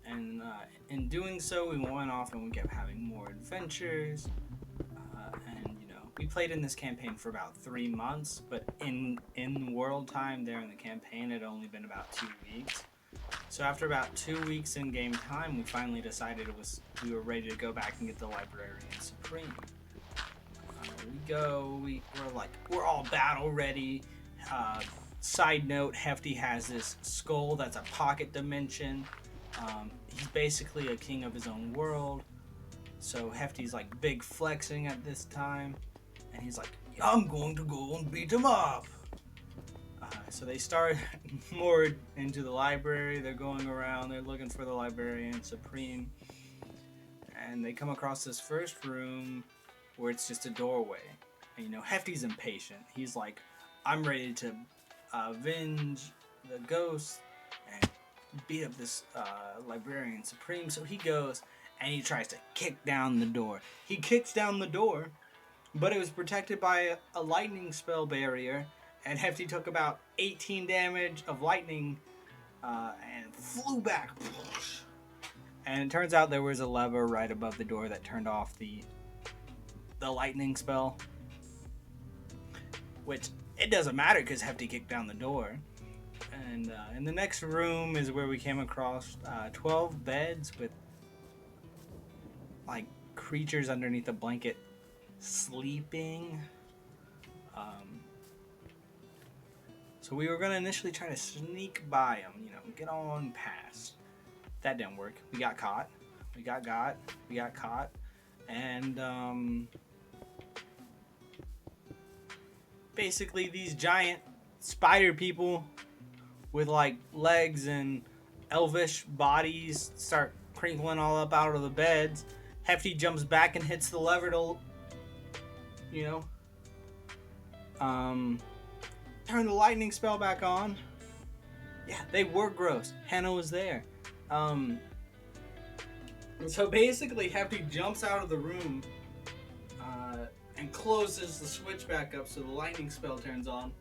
And in doing so, we went off and we kept having more adventures. And we played in this campaign for about 3 months, but in world time there in the campaign, it had only been about 2 weeks. So after about 2 weeks in game time, we finally decided we were ready to go back and get the Librarian Supreme. We're all battle ready. Side note, Hefty has this skull that's a pocket dimension. He's basically a king of his own world. So Hefty's like big flexing at this time. And he's like, I'm going to go and beat him up. So they start more into the library. They're going around. They're looking for the Librarian Supreme. And they come across this first room where it's just a doorway. And, Hefty's impatient. He's like, I'm ready to avenge the ghost and beat up this Librarian Supreme. So he goes and he tries to kick down the door. He kicks down the door, but it was protected by a lightning spell barrier. And Hefty took about 18 damage of lightning and flew back. And it turns out there was a lever right above the door that turned off the lightning spell. Which, it doesn't matter because Hefty kicked down the door. And in the next room is where we came across 12 beds with like creatures underneath a blanket sleeping. So we were going to initially try to sneak by them, get on past. That didn't work. We got caught. We got caught. And basically these giant spider people with like legs and elvish bodies start crinkling all up out of the beds. Hefty jumps back and hits the lever to, turn the lightning spell back on. Yeah, they were gross. Hannah was there. So basically, Hefty jumps out of the room and closes the switch back up so the lightning spell turns on,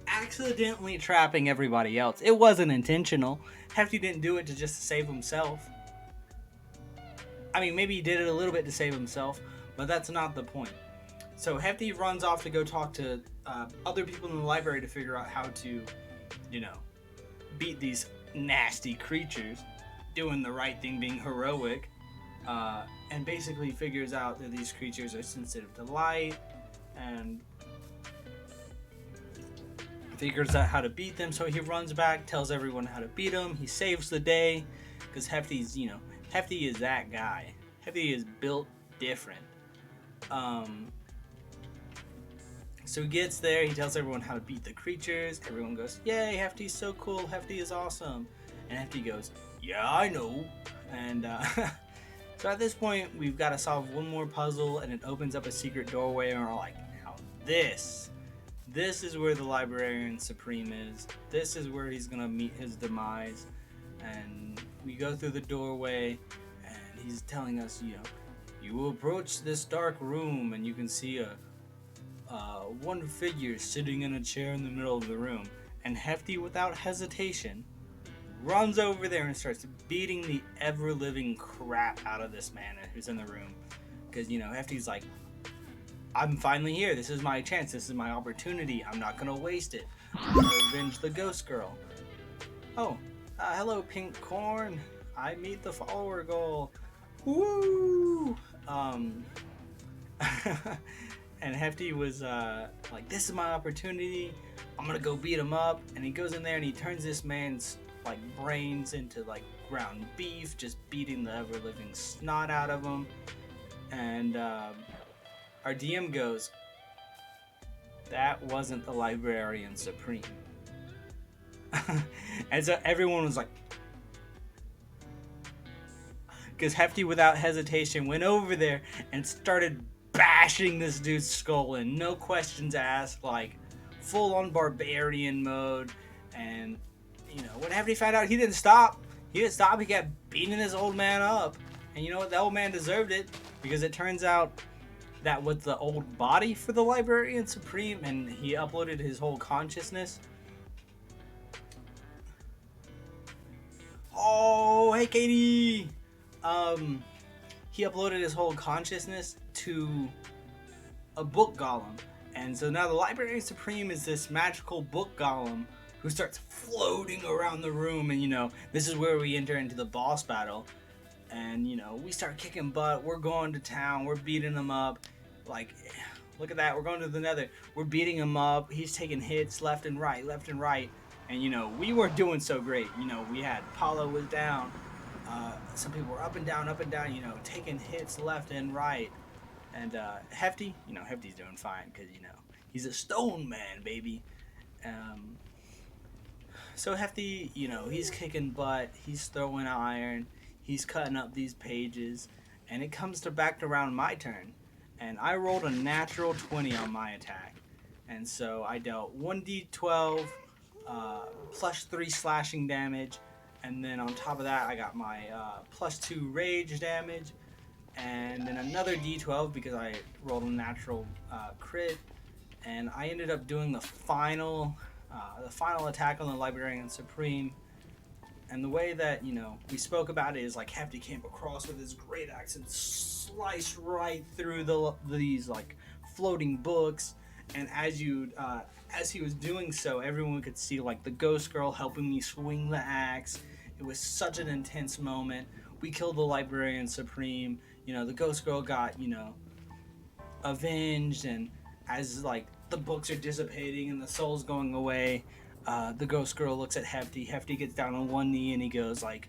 accidentally trapping everybody else. It wasn't intentional. Hefty didn't do it to just save himself. I mean, maybe he did it a little bit to save himself, but that's not the point. So Hefty runs off to go talk to other people in the library to figure out how to, beat these nasty creatures, doing the right thing, being heroic, and basically figures out that these creatures are sensitive to light, and figures out how to beat them. So he runs back, tells everyone how to beat them. He saves the day, because Hefty's, Hefty is that guy. Hefty is built different. So he gets there, he tells everyone how to beat the creatures. Everyone goes, yay, Hefty's so cool, Hefty is awesome. And Hefty goes, yeah, I know. And so at this point, we've got to solve one more puzzle, and it opens up a secret doorway, and we're like, now this is where the Librarian Supreme is. This is where he's going to meet his demise. And we go through the doorway, and he's telling us, you will approach this dark room, and you can see one figure sitting in a chair in the middle of the room. And Hefty, without hesitation, runs over there and starts beating the ever-living crap out of this man who's in the room. Because, Hefty's like, I'm finally here. This is my chance. This is my opportunity. I'm not going to waste it. I'm going to avenge the ghost girl. Oh, hello, Pink Corn. I meet the follower goal. Woo! And Hefty was like, this is my opportunity. I'm going to go beat him up. And he goes in there and he turns this man's brains into ground beef, just beating the ever-living snot out of him. And our DM goes, that wasn't the Librarian Supreme. And so everyone was like, because Hefty, without hesitation, went over there and started bashing this dude's skull in, no questions asked, full-on barbarian mode. And when Hefty found out, he didn't stop. He kept beating this old man up. And you know what? The old man deserved it, because it turns out that was the old body for the Librarian Supreme, and he uploaded his whole consciousness. Oh, hey, Katie! He uploaded his whole consciousness to a book golem. And so now the Librarian Supreme is this magical book golem who starts floating around the room. And, this is where we enter into the boss battle. And, we start kicking butt. We're going to town. We're beating them up. Look at that. We're going to the nether. We're beating him up. He's taking hits left and right, left and right. And, you know, we weren't doing so great. You know, we had Paulo was down. Some people were up and down, you know, taking hits left and right. And Hefty, you know, Hefty's doing fine because, you know, he's a stone man, baby. So Hefty, you know, he's kicking butt. He's throwing iron. He's cutting up these pages. And it comes to back around my turn. And I rolled a natural 20 on my attack. And so I dealt 1d12 plus 3 slashing damage. And then on top of that, I got my plus 2 rage damage. And then another d12 because I rolled a natural crit. And I ended up doing the final attack on the Librarian Supreme. And the way that, you know, we spoke about it is like Hefty came across with his great axe and sliced right through these like floating books. And as he was doing so, everyone could see like the ghost girl helping me swing the axe. It was such an intense moment. We killed the Librarian Supreme. You know, the ghost girl got, you know, avenged, and as like the books are dissipating and the soul's going away, the ghost girl looks at Hefty. Hefty gets down on one knee and he goes like,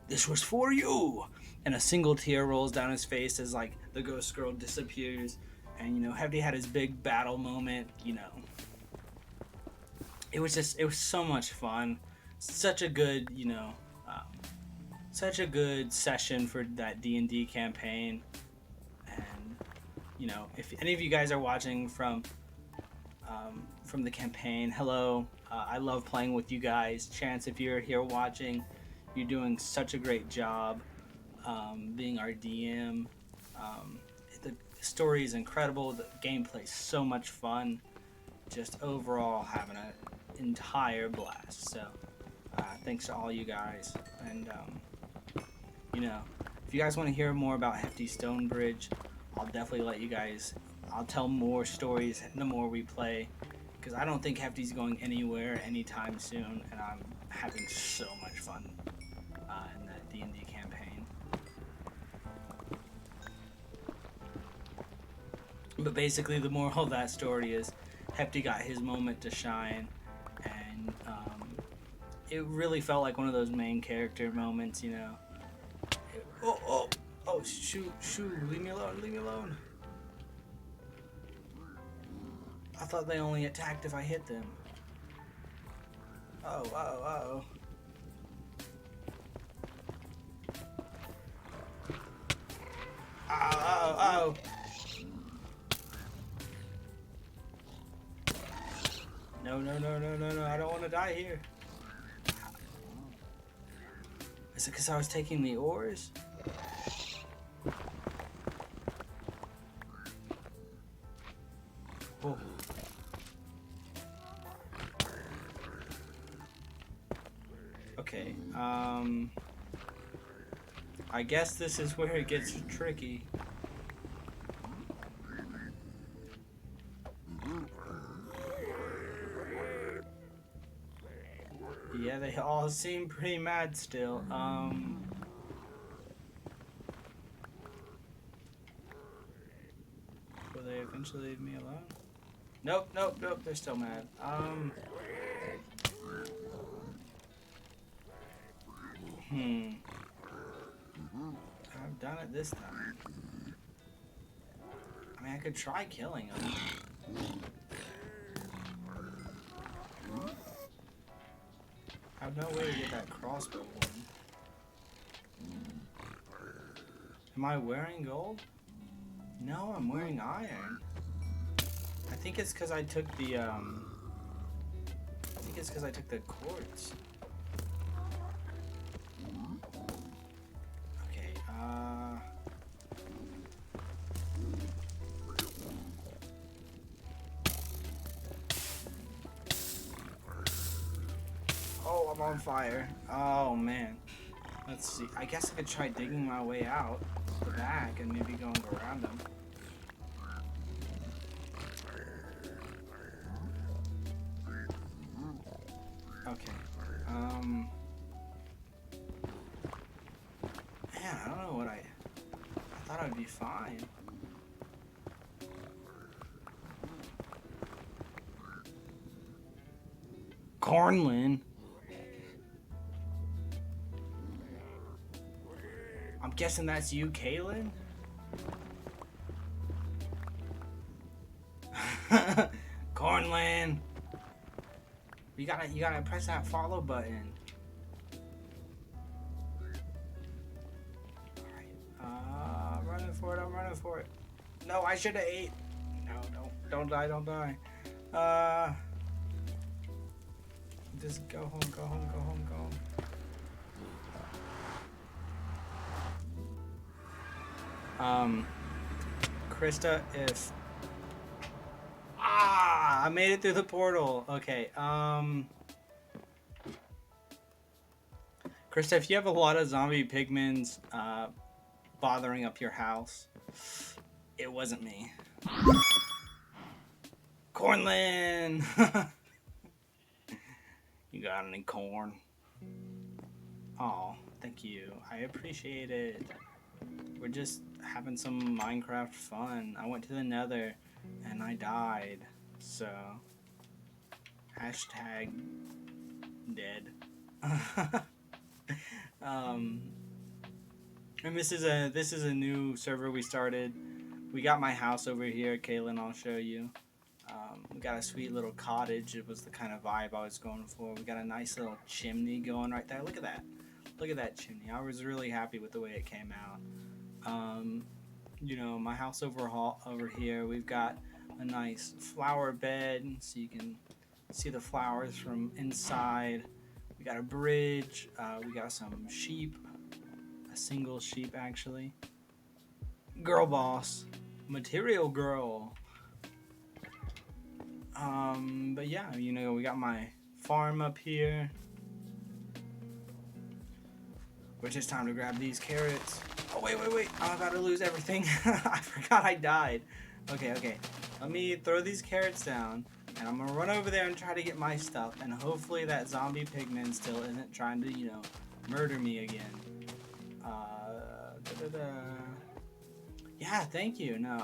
"This was for you," and a single tear rolls down his face as like the ghost girl disappears. And you know, Hefty had his big battle moment. You know, it was so much fun. Such a good, you know, such a good session for that D&D campaign. And you know, if any of you guys are watching from the campaign, hello. I love playing with you guys. Chance, if you're here watching, you're doing such a great job being our DM. The story is incredible. The gameplay is so much fun. Just overall having an entire blast. So thanks to all you guys. And you know, if you guys want to hear more about Hefty Stonebridge, I'll definitely let you guys. I'll tell more stories the more we play, because I don't think Hefty's going anywhere anytime soon, and I'm having so much fun in that D&D campaign. But basically, the moral of that story is Hefty got his moment to shine, and it really felt like one of those main character moments, you know. Oh, shoot, leave me alone. I thought they only attacked if I hit them. Oh. Oh. No, I don't want to die here. Is it because I was taking the ores? Oh. Okay, I guess this is where it gets tricky. Yeah, they all seem pretty mad still. Will they eventually leave me alone? Nope, they're still mad. I've done it this time. I mean, I could try killing them. I have no way to get that crossbow one. Am I wearing gold? No, I'm wearing iron. I think it's because I took the quartz. Okay, oh, I'm on fire. Oh man. Let's see. I guess I could try digging my way out the back and maybe going around them. Okay. Man, I don't know what I thought I'd be fine. Cornlin. I'm guessing that's you, Kaylin? Cornland. You gotta press that follow button. Alright. Running for it, I'm running for it. No, I should have ate. No, don't die, don't die. Just go home, go home, go home, go home. Krista, if I made it through the portal. Okay, Krista, if you have a lot of zombie pigments bothering up your house, it wasn't me. Cornland! You got any corn? Oh, thank you. I appreciate it. We're just having some Minecraft fun. I went to the Nether and I died. So hashtag dead. And this is a new server we started. We got my house over here, Kaylin, I'll show you. We got a sweet little cottage. It was the kind of vibe I was going for. We got a nice little chimney going right there. Look at that. Look at that chimney. I was really happy with the way it came out. You know, my house over here, we've got a nice flower bed so you can see the flowers from inside. We got a bridge. We got some sheep. A single sheep, actually. Girl boss. Material girl. But yeah, you know, we got my farm up here. Which is time to grab these carrots. Oh, wait. I'm about to lose everything. I forgot I died. Okay. Let me throw these carrots down. And I'm gonna run over there and try to get my stuff. And hopefully that zombie pigman still isn't trying to, you know, murder me again. Yeah, thank you. No,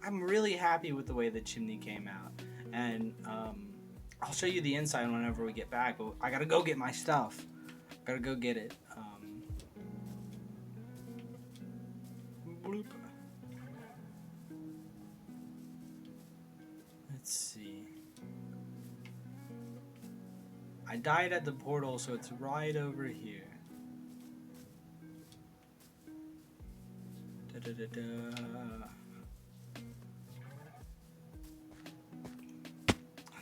I'm really happy with the way the chimney came out. And I'll show you the inside whenever we get back. But I gotta go get my stuff. Gotta go get it. Bloop. Let's see. I died at the portal, so it's right over here.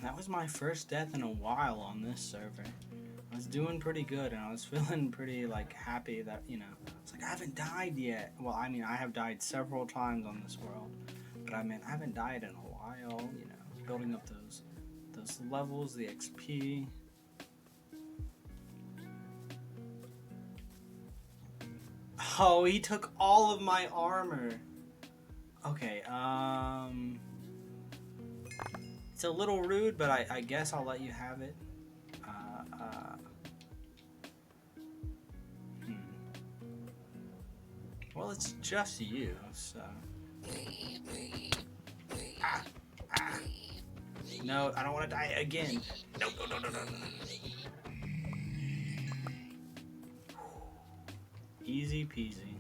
That was my first death in a while on this server. I was doing pretty good, and I was feeling pretty, like, happy that, you know, it's like, I haven't died yet. Well, I mean, I have died several times on this world, but I mean, I haven't died in a while, you know, building up those levels, the XP. Oh, he took all of my armor. Okay, it's a little rude, but I guess I'll let you have it. Well, it's just you, so. No, I don't want to die again. No. Easy peasy.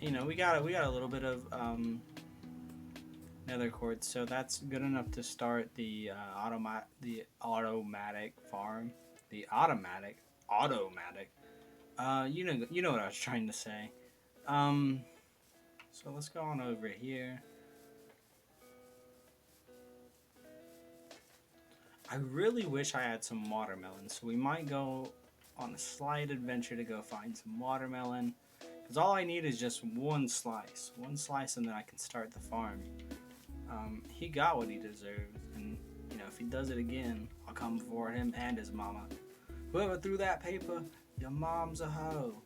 You know, we got a little bit of nether quartz, so that's good enough to start the automatic farm. The automatic. You know what I was trying to say. So let's go on over here. I really wish I had some watermelon, so we might go on a slight adventure to go find some watermelon. Because all I need is just one slice, and then I can start the farm. He got what he deserves, and you know, if he does it again, I'll come for him and his mama. Whoever threw that paper, your mom's a hoe.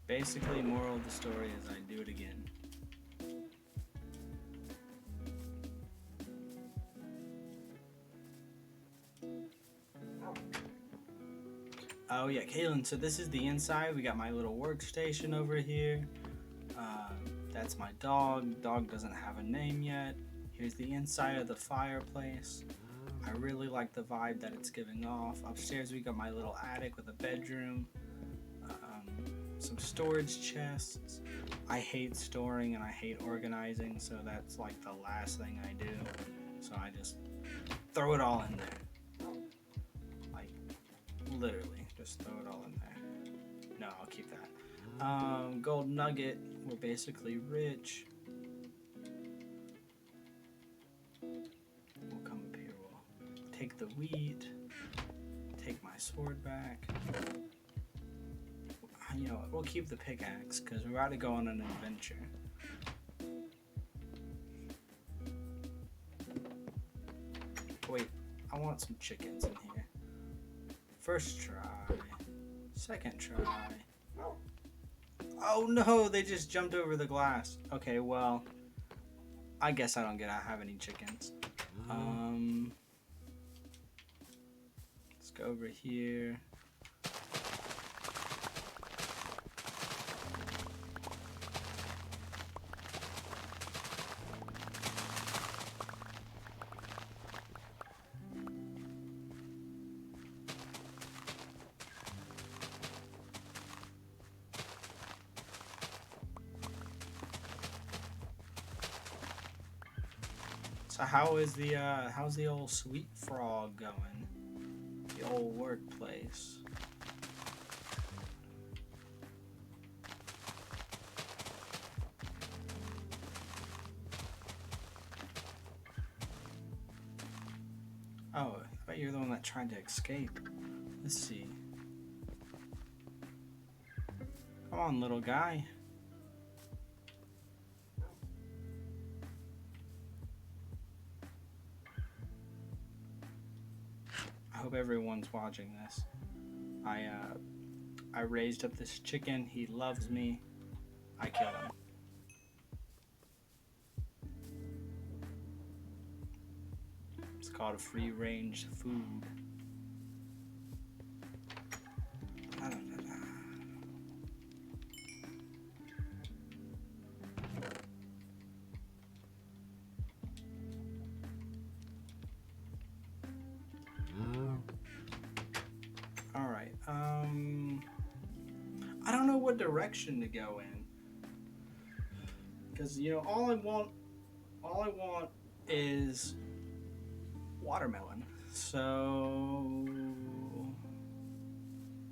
Basically, moral of the story is I do it again. Oh yeah, Kaylin, so this is the inside. We got my little workstation over here. That's my dog. Dog doesn't have a name yet. Here's the inside of the fireplace. I really like the vibe that it's giving off. Upstairs we got my little attic with a bedroom, some storage chests. I hate storing and I hate organizing, so that's like the last thing I do. So I just throw it all in there. Like, literally, just throw it all in there. No, I'll keep that. Gold nugget, we're basically rich. We'll come up here, we'll take the wheat, take my sword back. You know, we'll keep the pickaxe because we're about to go on an adventure. Wait, I want some chickens in here. First try, second try. Oh no, they just jumped over the glass. Okay, well, I guess I don't get to have any chickens. Let's go over here. So how's the old sweet frog going? The old workplace. Oh, I bet you're the one that tried to escape. Let's see. Come on, little guy. I hope everyone's watching this. I raised up this chicken. He loves me. I killed him. It's called a free-range food. Alright, I don't know what direction to go in. Because, you know, all I want is watermelon. So, you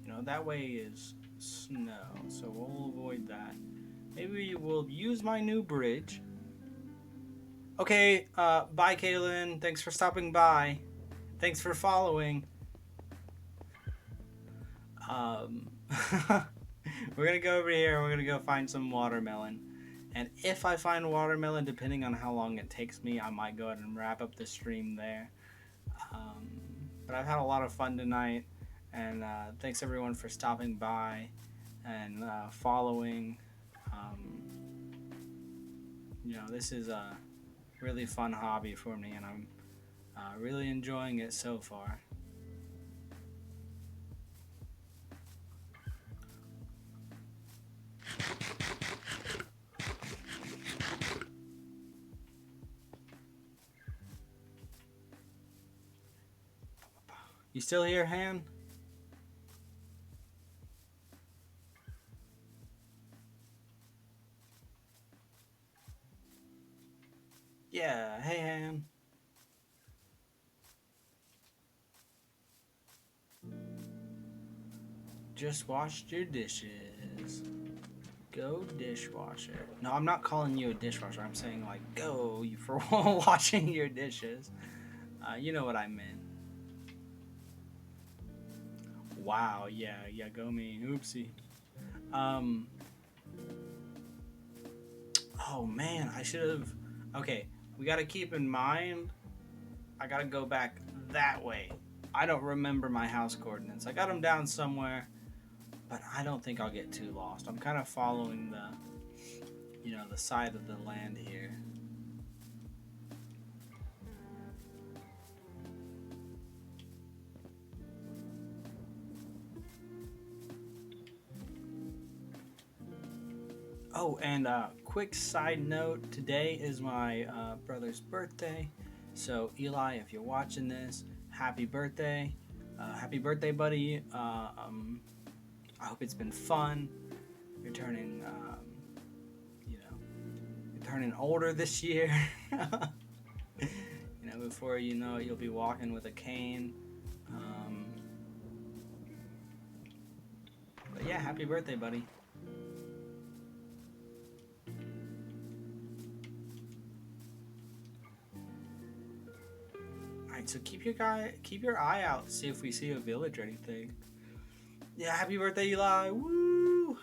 know, that way is snow. So we'll avoid that. Maybe we'll use my new bridge. Okay, bye Kaylin. Thanks for stopping by. Thanks for following. We're gonna go over here. We're gonna go find some watermelon. And if I find watermelon, depending on how long it takes me, I might go ahead and wrap up the stream there. But I've had a lot of fun tonight. And thanks everyone for stopping by and following. You know, this is a really fun hobby for me, and I'm really enjoying it so far. You still here, Han? Yeah, hey Han. Just washed your dishes. Go dishwasher. No, I'm not calling you a dishwasher. I'm saying like go for washing your dishes. You know what I meant. Wow, yeah, go me. Oopsie. Oh man, I should have. Okay, we gotta keep in mind. I gotta go back that way. I don't remember my house coordinates. I got them down somewhere, but I don't think I'll get too lost. I'm kind of following the, you know, the side of the land here. Oh, and quick side note, today is my brother's birthday. So Eli, if you're watching this, happy birthday. Happy birthday, buddy. I hope it's been fun. You're turning, you're turning older this year. Before you know it, you'll be walking with a cane. But yeah, happy birthday, buddy. Alright, so keep your eye out, see if we see a village or anything. Yeah, happy birthday, Eli. Woo!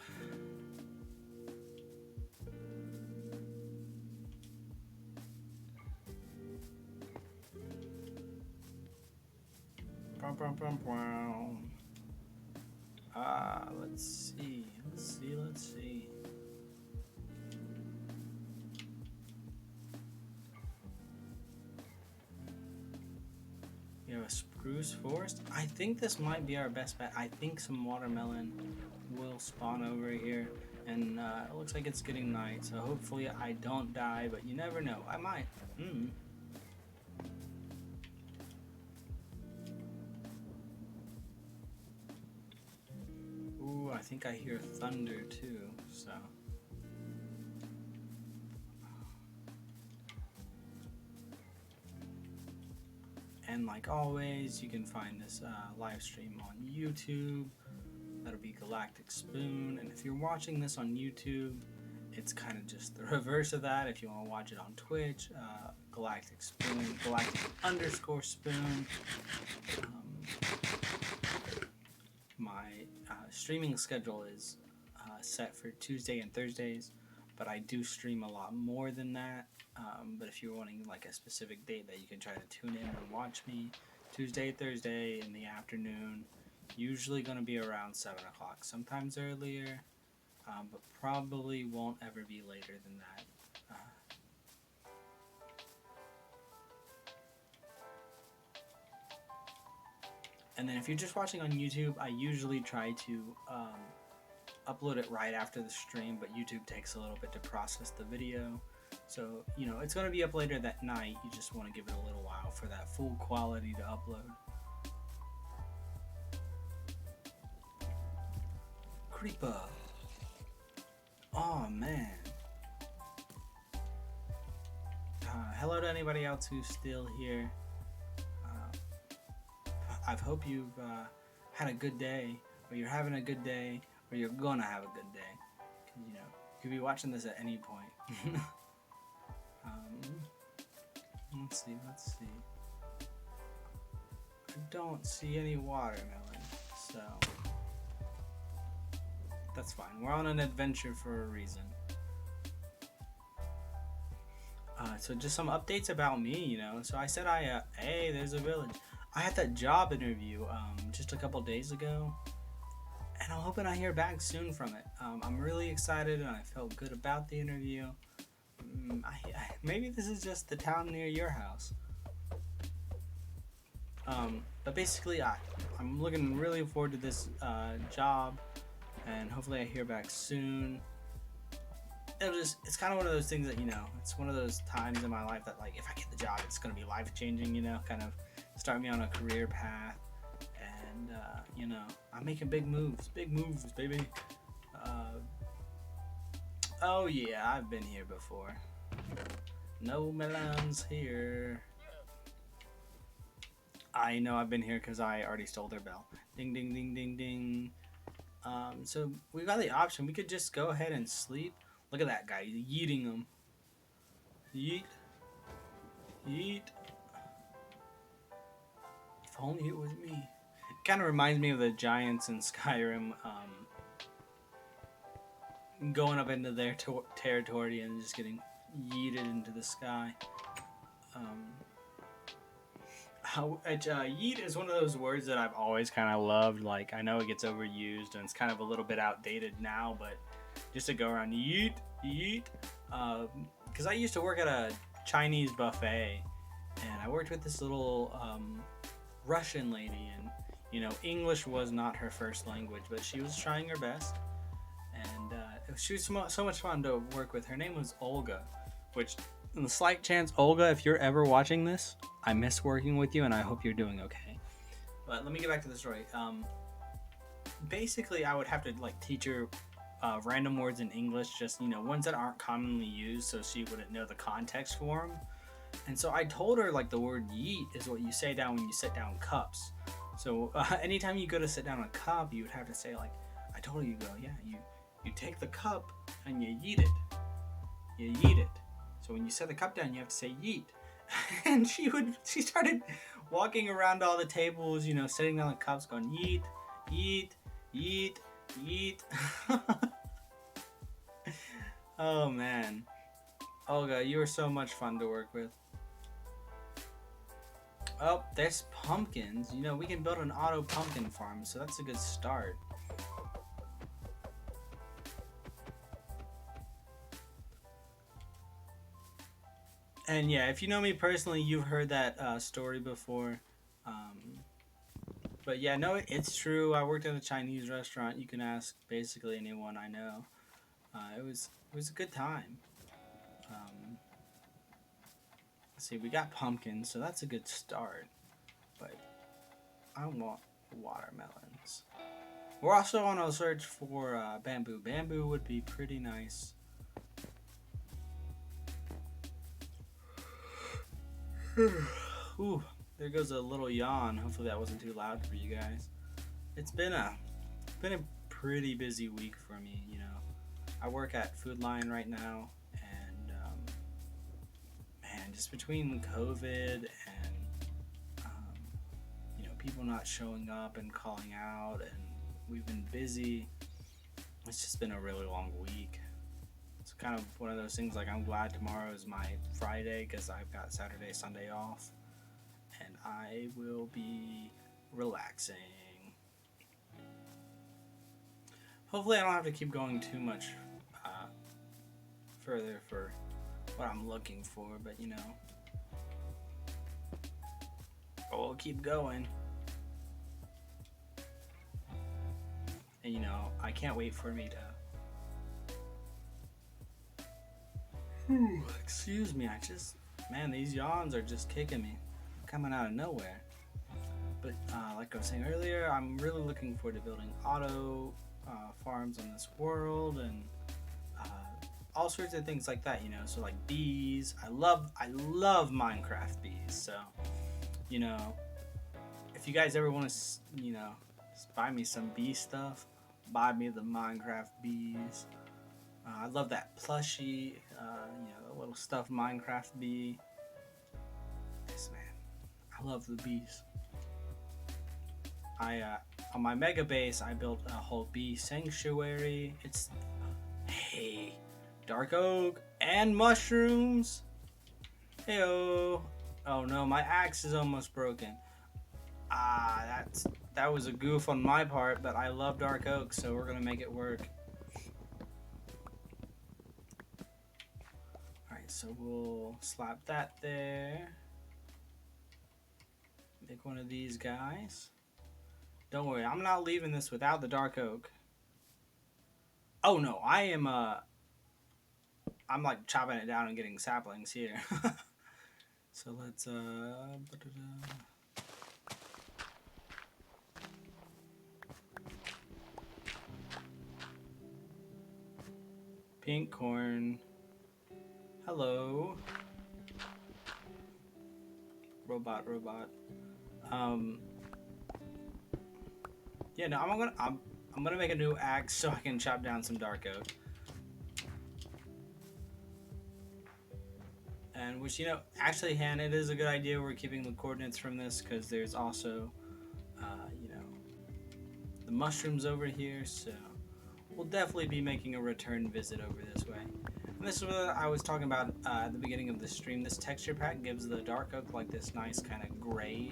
Let's see. We have a spruce forest. I think this might be our best bet. I think some watermelon will spawn over here. And it looks like it's getting night, so hopefully I don't die, but you never know. I might. Ooh, I think I hear thunder too, so. And like always, you can find this live stream on YouTube. That'll be Galactic Spoon. And if you're watching this on YouTube, it's kind of just the reverse of that. If you want to watch it on Twitch, Galactic Spoon, Galactic_Spoon. My streaming schedule is set for Tuesday and Thursdays, but I do stream a lot more than that. But if you're wanting like a specific date that you can try to tune in and watch me, Tuesday, Thursday in the afternoon, usually going to be around 7 o'clock, sometimes earlier, but probably won't ever be later than that. And then if you're just watching on YouTube, I usually try to upload it right after the stream, but YouTube takes a little bit to process the video. So, it's going to be up later that night. You just want to give it a little while for that full quality to upload. Creeper. Oh, man. Hello to anybody else who's still here. I hope you've had a good day, or you're having a good day, or you're gonna have a good day. Because, you could be watching this at any point. Let's see. I don't see any watermelon, so that's fine. We're on an adventure for a reason. So just some updates about me, So I said hey, there's a village. I had that job interview just a couple days ago, and I'm hoping I hear back soon from it. I'm really excited, and I felt good about the interview. Maybe this is just the town near your house. But basically, I'm looking really forward to this job, and hopefully I hear back soon. It's kind of one of those things that, it's one of those times in my life that, like, if I get the job, it's going to be life-changing, kind of start me on a career path. And, I'm making big moves, baby. Oh yeah, I've been here before. No melons here. I know I've been here because I already stole their bell. Ding, ding, ding, ding, ding. So we've got the option. We could just go ahead and sleep. Look at that guy, yeeting them. Yeet. Yeet. If only it was me. It kind of reminds me of the giants in Skyrim, going up into their territory and just getting yeeted into the sky. Yeet is one of those words that I've always kind of loved. Like, I know it gets overused and it's kind of a little bit outdated now, but just to go around yeet, yeet. Because I used to work at a Chinese buffet, and I worked with this little Russian lady, and English was not her first language, but she was trying her best. And She was so much fun to work with. Her name was Olga, which, in the slight chance, Olga, if you're ever watching this, I miss working with you, and I hope you're doing okay. But let me get back to the story. Basically, I would have to like teach her random words in English, just ones that aren't commonly used, so she wouldn't know the context for them. And so I told her like the word yeet is what you say down when you sit down cups. So anytime you go to sit down a cup, you would have to say like, I told her, you go, yeah, you take the cup and you yeet it. You yeet it. So when you set the cup down, you have to say yeet. And she started walking around all the tables, sitting down the cups, going yeet, yeet, yeet, yeet. Oh man, Olga, you were so much fun to work with. Oh, there's pumpkins. We can build an auto pumpkin farm, so that's a good start. And yeah, if you know me personally, you've heard that story before. But yeah, no, it's true. I worked at a Chinese restaurant. You can ask basically anyone I know. It was a good time. Let's see, we got pumpkins, so that's a good start. But I want watermelons. We're also on a search for bamboo. Bamboo would be pretty nice. Ooh, there goes a little yawn. Hopefully that wasn't too loud for you guys. It's been a pretty busy week for me. I work at Food Lion right now, and man, just between COVID and people not showing up and calling out, and we've been busy. It's just been a really long week. It's kind of one of those things like I'm glad tomorrow is my Friday because I've got Saturday, Sunday off, and I will be relaxing. Hopefully I don't have to keep going too much further for what I'm looking for, but we'll keep going. And I can't wait for me to excuse me, man, these yawns are just kicking me, coming out of nowhere. But like I was saying earlier, I'm really looking forward to building auto farms on this world, and all sorts of things like that, so like bees. I love Minecraft bees, so if you guys ever want to just buy me some bee stuff, buy me the Minecraft bees. I love that plushie, the little stuffed Minecraft bee. Yes, man, I love the bees. On my mega base, I built a whole bee sanctuary. Hey, dark oak and mushrooms. Heyo. Oh no, my axe is almost broken. That was a goof on my part, but I love dark oak, so we're gonna make it work. Alright, so we'll slap that there. Make one of these guys. Don't worry, I'm not leaving this without the dark oak. Oh no, I'm like chopping it down and getting saplings here. So let's pink corn. Hello. Robot. Yeah, no, I'm gonna make a new axe so I can chop down some dark oak. And which, actually, Han, it is a good idea we're keeping the coordinates from this, because there's also, the mushrooms over here, so we'll definitely be making a return visit over this way. And this is what I was talking about at the beginning of the stream. This texture pack gives the dark oak like this nice kind of gray,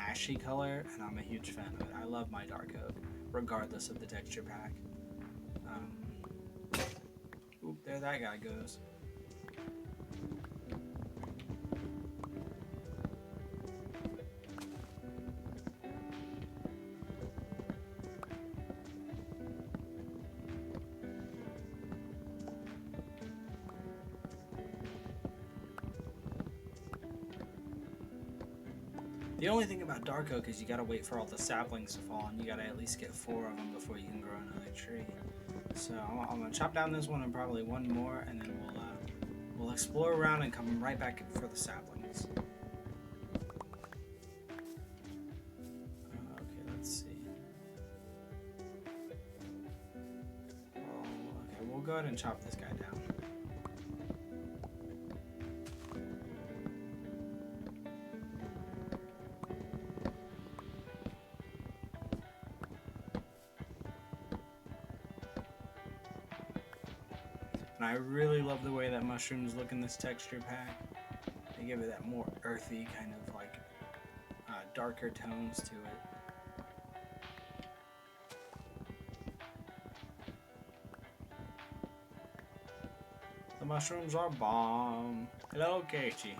ashy color, and I'm a huge fan of it. I love my dark oak, regardless of the texture pack. Oop, there that guy goes. The only thing about dark oak is you gotta wait for all the saplings to fall, and you gotta at least get 4 of them before you can grow another tree. So I'm gonna chop down this one and probably one more, and then we'll explore around and come right back for the saplings. Okay, let's see. Oh, okay, we'll go ahead and chop this guy down. And I really love the way that mushrooms look in this texture pack. They give it that more earthy kind of like darker tones to it. The mushrooms are bomb. Hello, Keiichi.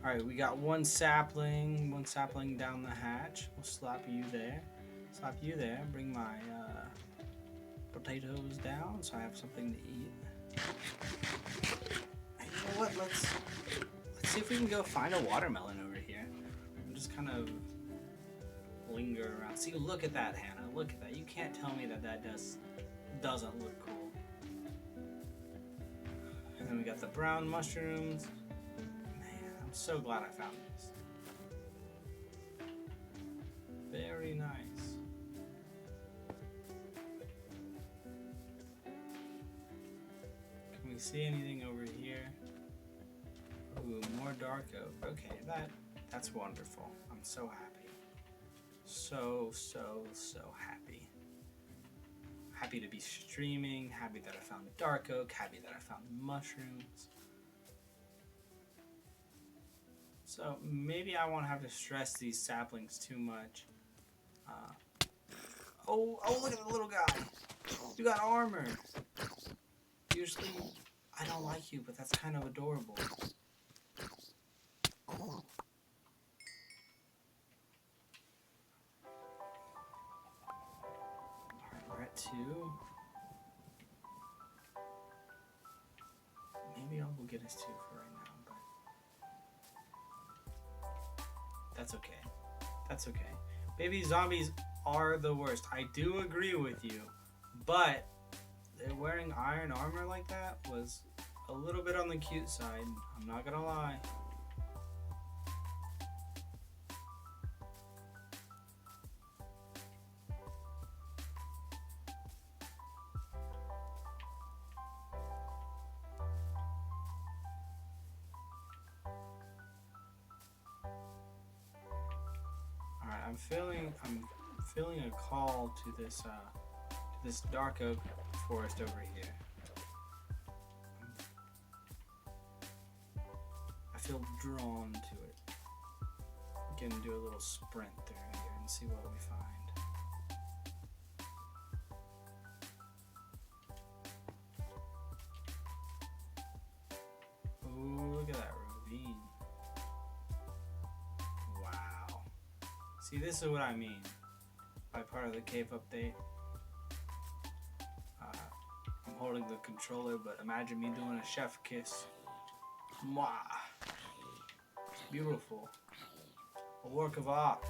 Alright, we got one sapling down the hatch. We'll slap you there. Bring my potatoes down so I have something to eat. And you know what? Let's see if we can go find a watermelon over here. I'm just kind of linger around. See, look at that, Hannah. Look at that. You can't tell me that doesn't look cool. And then we got the brown mushrooms. I'm so glad I found this. Very nice. Can we see anything over here? Ooh, more dark oak. Okay, that's wonderful. I'm so happy. So happy. Happy to be streaming, happy that I found dark oak, happy that I found mushrooms. So maybe I won't have to stress these saplings too much. Oh, look at the little guy. You got armor. Usually, I don't like you, but that's kind of adorable. Alright, we're at 2. Maybe I'll go get us 2 for right now, but that's okay. That's okay. Baby zombies are the worst. I do agree with you, but wearing iron armor like that was a little bit on the cute side. I'm not gonna lie. Alright, I'm feeling a call to this dark oak forest over here. I feel drawn to it. We can do a little sprint through here and see what we find. Ooh, look at that ravine. Wow. See, this is what I mean by part of the cave update. I'm holding the controller, but imagine me doing a chef kiss. Mwah. Beautiful. A work of art.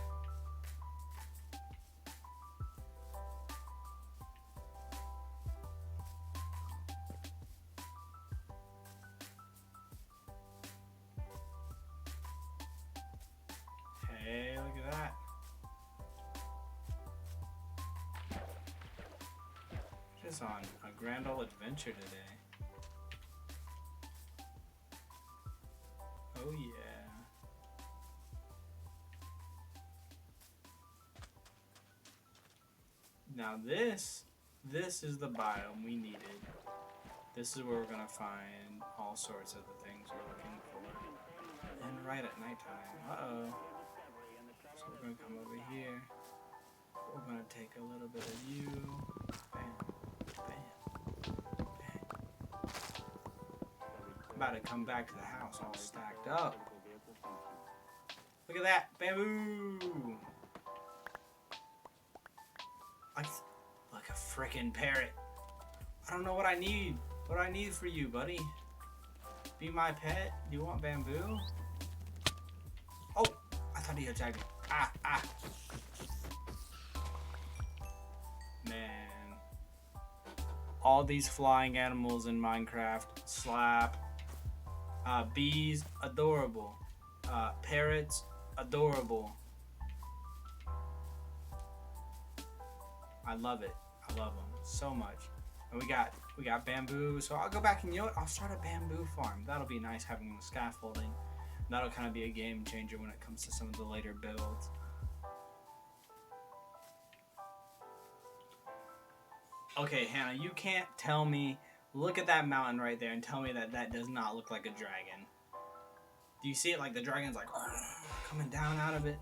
Hey, look at that. Just on a grand old adventure today. Oh yeah. Now this is the biome we needed. This is where we're gonna find all sorts of the things we're looking for. And right at nighttime. Uh-oh. So we're gonna come over here. We're gonna take a little bit of you. Bam, bam, bam. I'm about to come back to the house all stacked up. Look at that, bamboo! Frickin' parrot. I don't know what I need. What do I need for you, buddy? Be my pet? Do you want bamboo? Oh! I thought he attacked me. Ah! Ah! Man. All these flying animals in Minecraft. Slap. Bees, adorable. Parrots, adorable. I love it. I love them so much. And we got bamboo. So I'll go back and, you know what? I'll start a bamboo farm. That'll be nice having the scaffolding. That'll kind of be a game changer when it comes to some of the later builds. Okay, Hannah, you can't tell me. Look at that mountain right there and tell me that that does not look like a dragon. Do you see it? Like the dragon's like coming down out of it.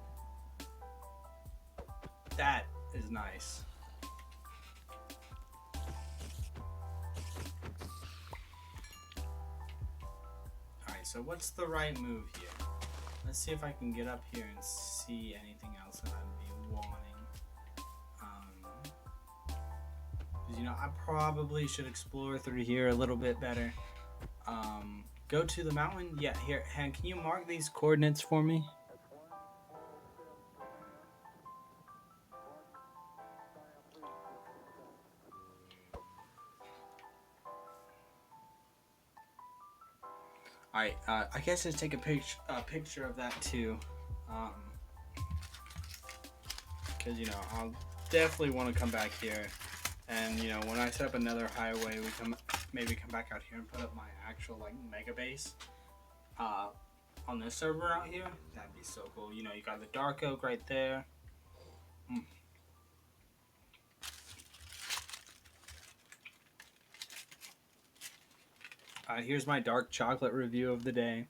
That is nice. Alright, so what's the right move here? Let's see if I can get up here and see anything else that I'd be wanting. You know, I probably should explore through here a little bit better. Go to the mountain. Yeah, here, Han, can you mark these coordinates for me? Alright, I guess just take a picture of that too. Because, you know, I'll definitely want to come back here. And, you know, when I set up another highway, we maybe come back out here and put up my actual, like, mega base on this server out here. That'd be so cool. You know, you got the dark oak right there. Here's my dark chocolate review of the day.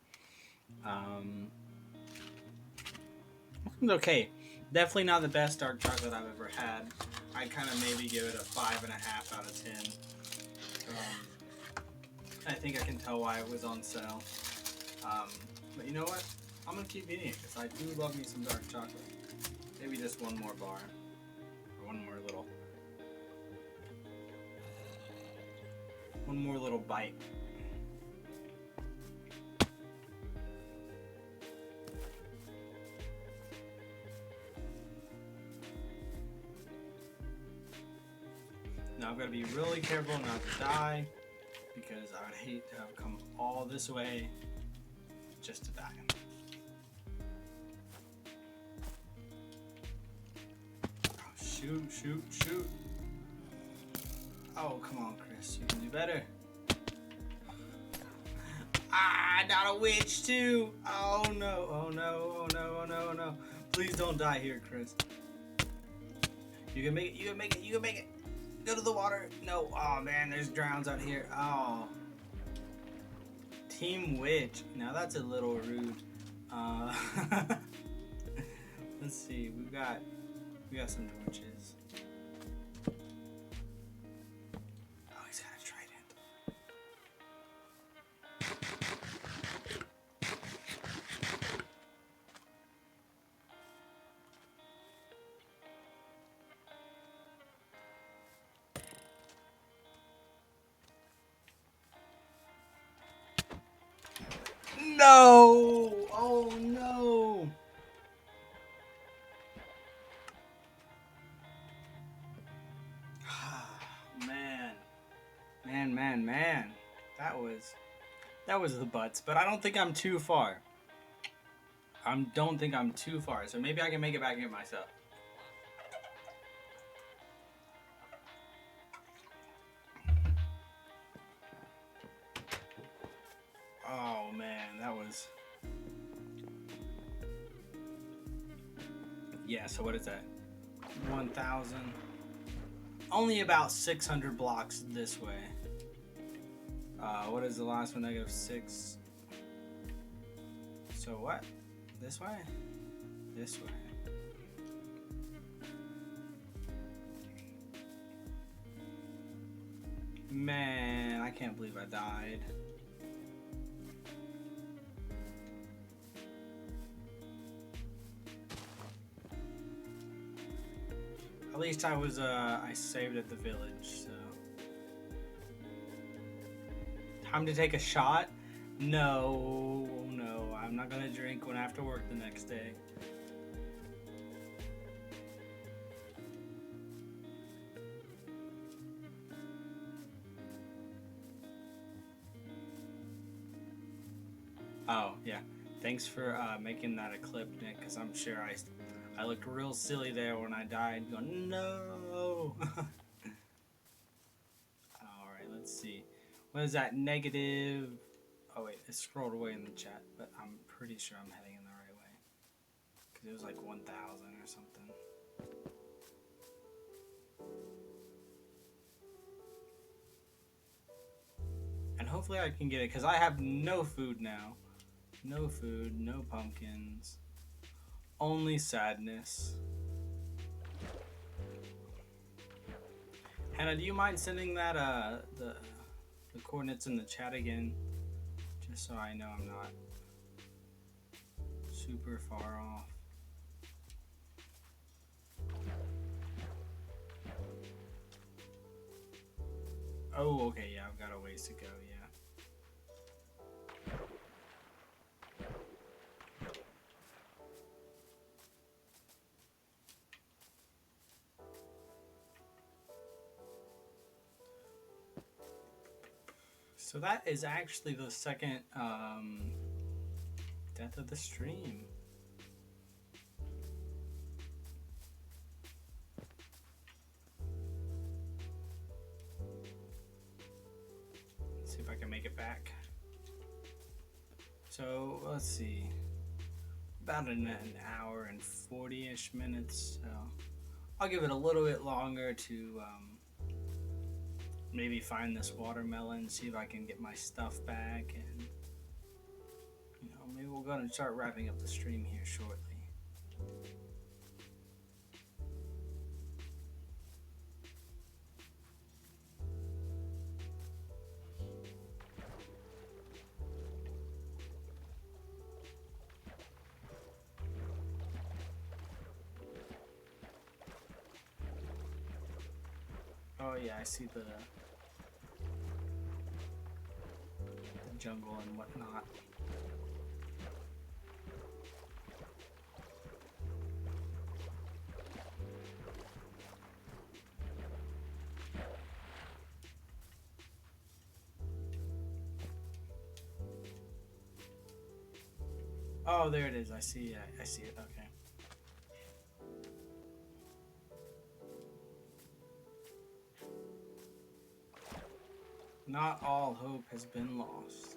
Okay, definitely not the best dark chocolate I've ever had. I'd kind of maybe give it a 5.5 out of 10. I think I can tell why it was on sale. But you know what? I'm going to keep eating it because I do love me some dark chocolate. Maybe just one more bar. Or one more little bite. Now I've got to be really careful not to die, because I would hate to have come all this way just to die. Oh, shoot, shoot, shoot. Oh, come on, Chris. You can do better. Ah, not a witch, too. Oh, no. Oh, no. Oh, no. Oh, no. Oh, no. Please don't die here, Chris. You can make it. You can make it. You can make it. Go to the water. No. Oh, man. There's drowns out here. Oh. Team Witch. Now, that's a little rude. Let's see. We got some torches. Oh, he's got a trident. No! Oh no! Man. That was the butts, but I don't think I'm too far. Don't think I'm too far, so maybe I can make it back here myself. Oh man, that was... Yeah, so what is that? 1,000. Only about 600 blocks this way. What is the last one? -6. So what? This way? This way. Man, I can't believe I died. At least I saved at the village, so. Time to take a shot? No, I'm not gonna drink when I have to work the next day. Oh, yeah. Thanks for making that a clip, Nick, because I'm sure I looked real silly there when I died, going, no! Alright, let's see. What is that, negative... Oh wait, it scrolled away in the chat, but I'm pretty sure I'm heading in the right way. Because it was like 1,000 or something. And hopefully I can get it, because I have no food now. No food, no pumpkins. Only sadness. Hannah, do you mind sending that the coordinates in the chat again? Just so I know I'm not super far off. Oh, okay, yeah, I've got a ways to go, yeah. So that is actually the second death of the stream. Let's see if I can make it back. So let's see, about an hour and 40-ish minutes. So I'll give it a little bit longer to maybe find this watermelon, see if I can get my stuff back, and you know, maybe we'll go and start wrapping up the stream here shortly. Oh yeah, I see the jungle and whatnot. Oh, there it is. I see it. I see it. Okay. Not all hope has been lost.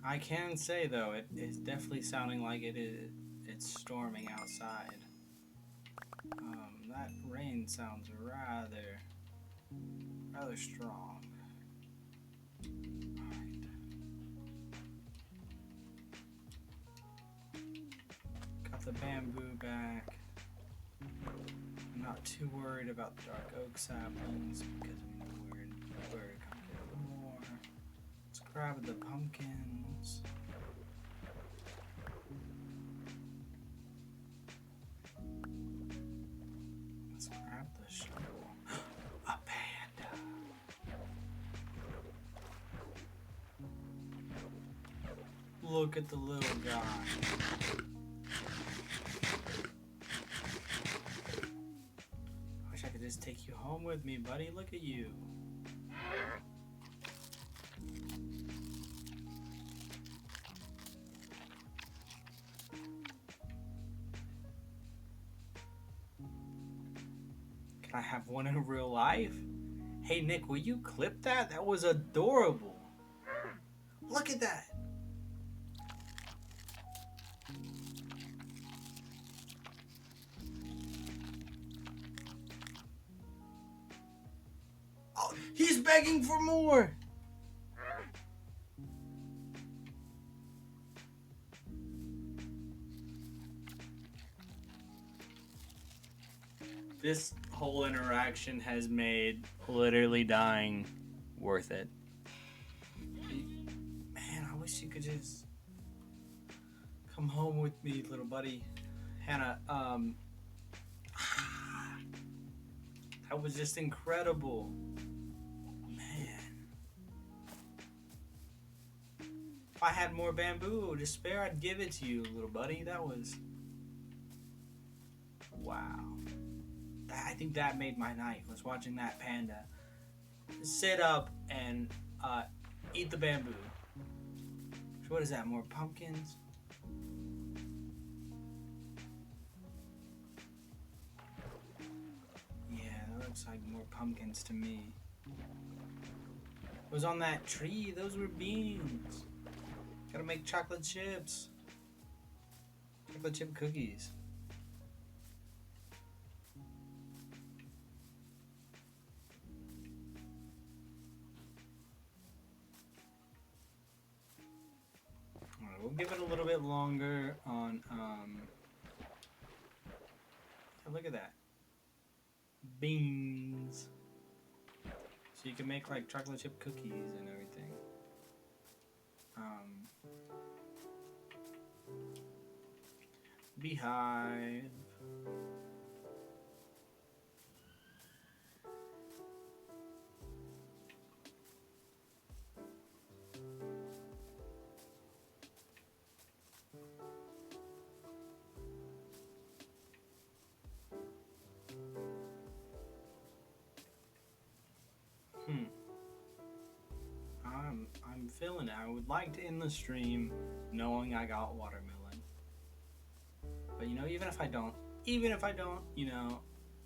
I can say though, it is definitely sounding like it's storming outside. That rain sounds rather strong. Alright. Got the bamboo back. I'm not too worried about the dark oak saplings because we know we're gonna get more. Let's grab the pumpkins. Let's grab the shovel. A panda. Look at the little guy. Wish I could just take you home with me, buddy. Look at you. Can I have one in real life? Hey Nick, will you clip that? That was adorable. Look at that. Oh, he's begging for more. This whole interaction has made literally dying worth it. Man, I wish you could just come home with me, little buddy. Hannah, that was just incredible. Man. If I had more bamboo to spare, I'd give it to you, little buddy. That was... Wow. I think that made my night, was watching that panda sit up and eat the bamboo. So what is that, more pumpkins? Yeah, that looks like more pumpkins to me. What was on that tree? Those were beans. Gotta make chocolate chips. Chocolate chip cookies. Alright, we'll give it a little bit longer on, yeah, look at that. Beans. So you can make like chocolate chip cookies and everything. Beehive. I'm feeling it. I would like to end the stream knowing I got watermelon. But you know, even if I don't, you know,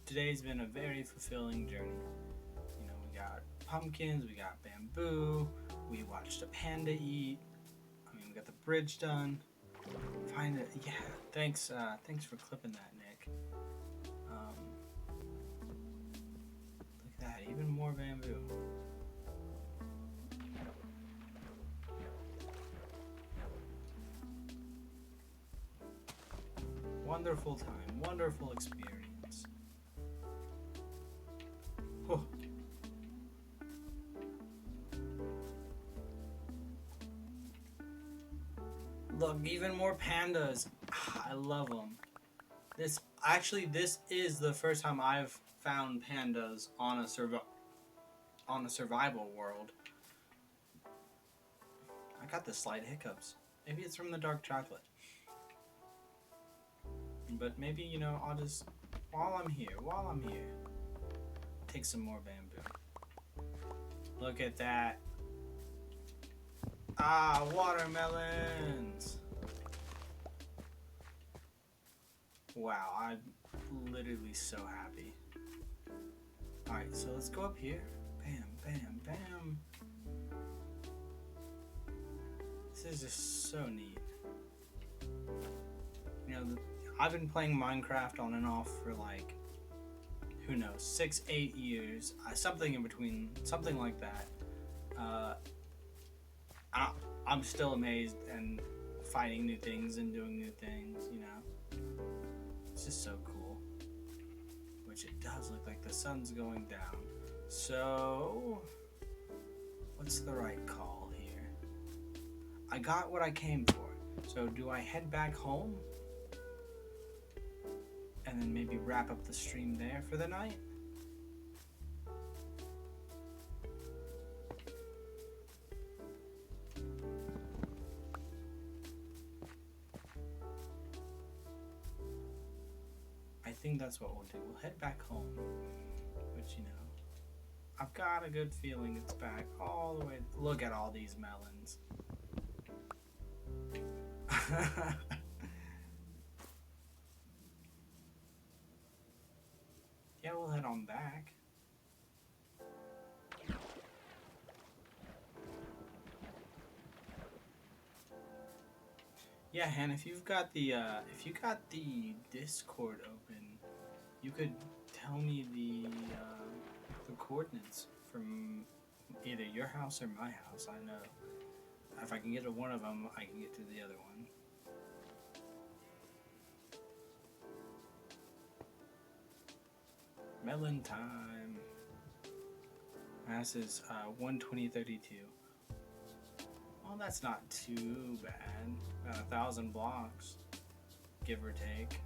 today's been a very fulfilling journey. You know, we got pumpkins, we got bamboo, we watched a panda eat. I mean, we got the bridge done. Find it, yeah. Thanks for clipping that, Nick. Look at that, even more bamboo. Wonderful time, wonderful experience. Oh. Look, even more pandas. I love them. This is the first time I've found pandas on a survival world. I got the slight hiccups. Maybe it's from the dark chocolate. But maybe, you know, I'll just, while I'm here, take some more bamboo. Look at that. Ah, watermelons. Wow, I'm literally so happy. Alright, so let's go up here. Bam, bam, bam. This is just so neat. You know, I've been playing Minecraft on and off for like, who knows, 6-8 years, something in between, something like that. I'm still amazed and finding new things and doing new things, you know. It's just so cool. Which it does look like the sun's going down. So, what's the right call here? I got what I came for. So do I head back home? And then maybe wrap up the stream there for the night? I think that's what we'll do. We'll head back home. Which, you know, I've got a good feeling it's back all the way. Look at all these melons. Yeah, we'll head on back. Yeah, Han, if you got the Discord open, you could tell me the coordinates from either your house or my house. I know if I can get to one of them, I can get to the other one. Melon time. Mass is 120.32. Well, that's not too bad. About 1,000 blocks, give or take.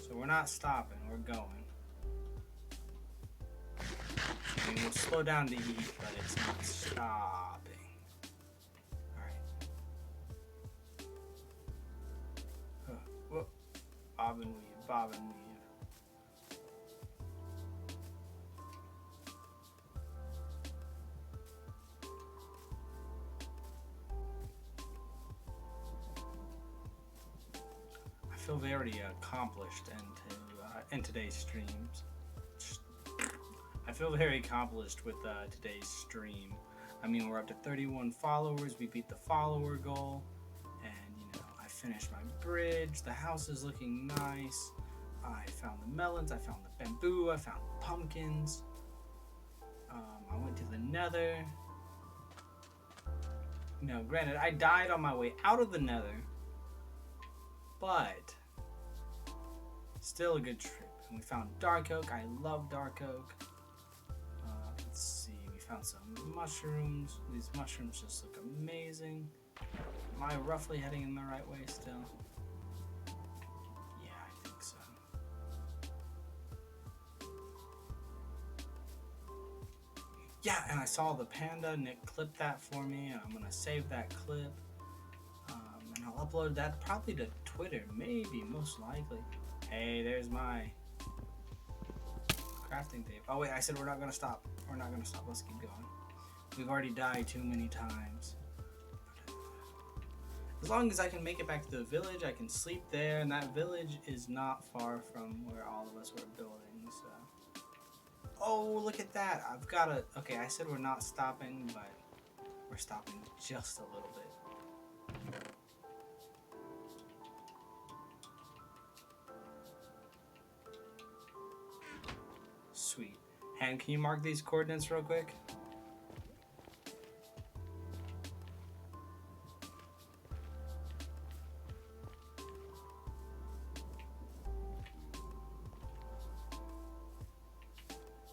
So we're not stopping, we're going. I mean, we'll slow down to eat, but it's not stopping. Alright. Whoop. Bob and weave, bob and weave. I feel very accomplished in today's streams. I feel very accomplished with today's stream. I mean, we're up to 31 followers. We beat the follower goal, and you know, I finished my bridge. The house is looking nice. I found the melons. I found the bamboo. I found pumpkins. I went to the Nether. No, granted, I died on my way out of the Nether, but still a good trip. And we found dark oak. I love dark oak. Let's see. We found some mushrooms. These mushrooms just look amazing. Am I roughly heading in the right way still? Yeah, I think so. Yeah, and I saw the panda. Nick clipped that for me, and I'm gonna save that clip. And I'll upload that probably to Twitter, maybe, most likely. Hey, there's my crafting tape. Oh wait, I said we're not gonna stop. We're not gonna stop. Let's keep going. We've already died too many times. As long as I can make it back to the village, I can sleep there, and that village is not far from where all of us were building, so. Oh, look at that. I've gotta, okay, I said we're not stopping, but we're stopping just a little bit. Sweet. Han, can you mark these coordinates real quick?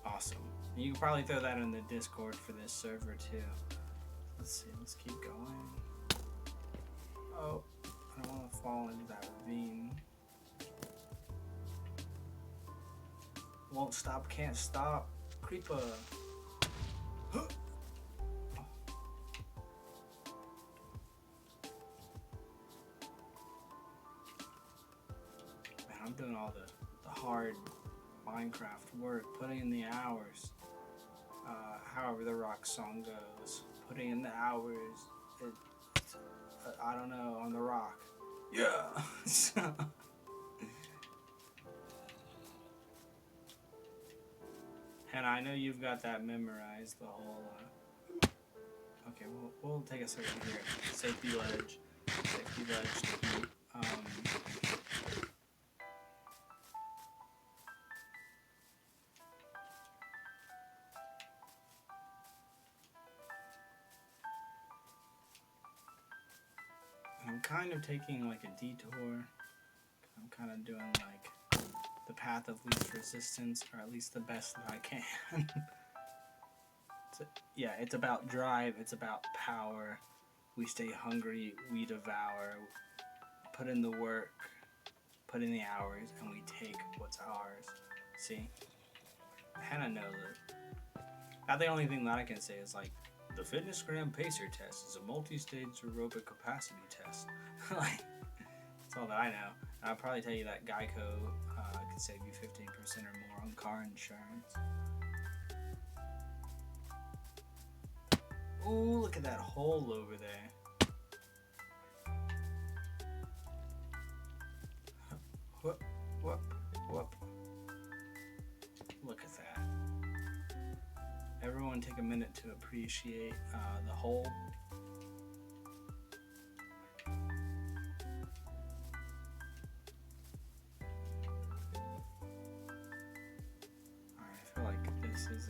Awesome. You can probably throw that in the Discord for this server too. Let's see, let's keep going. Oh, I don't want to fall into that ravine. Won't stop, can't stop. Creeper. Huh. Man, I'm doing all the hard Minecraft work, putting in the hours. However the rock song goes, putting in the hours. I don't know, on the rock. Yeah. And I know you've got that memorized, the whole. Okay, we'll take a second here. Safety ledge. Safety ledge. I'm kind of taking like a detour. I'm kind of doing like the path of least resistance, or at least the best that I can. Yeah, it's about drive, it's about power. We stay hungry, we devour, put in the work, put in the hours, and we take what's ours. See? Hannah knows it. Now the only thing that I can say is like, the Fitnessgram Pacer test is a multi-stage aerobic capacity test. Like, that's all that I know. And I'll probably tell you that Geico can save you 15% or more on car insurance. Ooh, look at that hole over there. Whoop, whoop, whoop. Look at that. Everyone take a minute to appreciate the hole. Alright, I feel like this is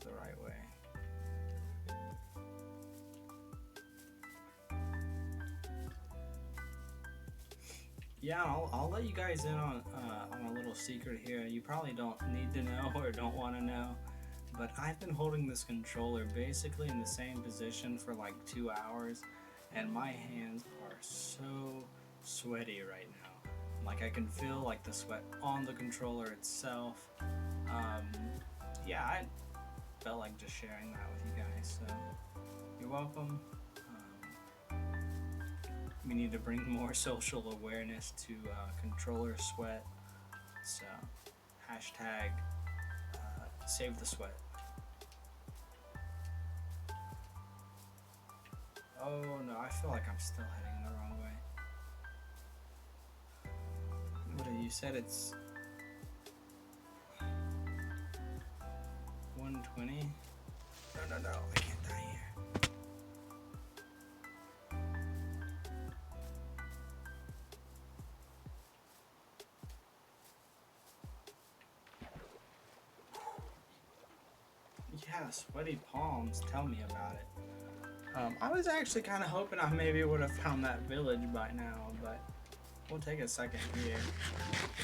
the right way. Yeah, I'll let you guys in on a little secret here. You probably don't need to know or don't want to know, but I've been holding this controller basically in the same position for like 2 hours, and my hands are so sweaty right now. Like I can feel like the sweat on the controller itself. Yeah, I felt like just sharing that with you guys, so you're welcome. We need to bring more social awareness to controller sweat, so hashtag save the sweat. Oh no, I feel like I'm still heading the wrong way. What have you said? It's 120? No, I can't die here. Yeah, sweaty palms, tell me about it. I was actually kind of hoping I maybe would have found that village by now, but we'll take a second here.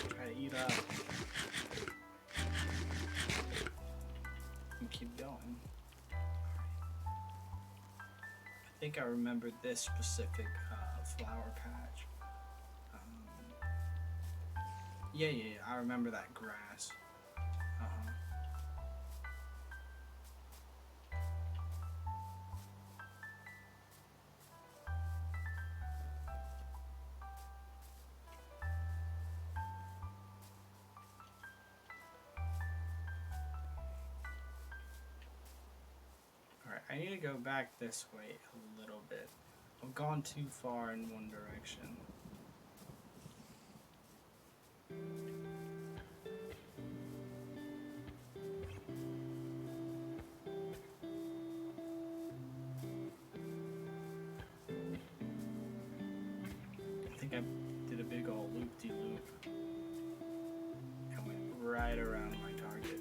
Try to eat up. And keep going. I think I remember this specific flower patch. Yeah, I remember that grass. I need to go back this way a little bit. I've gone too far in one direction. I think I did a big old loop-de-loop and went right around my target.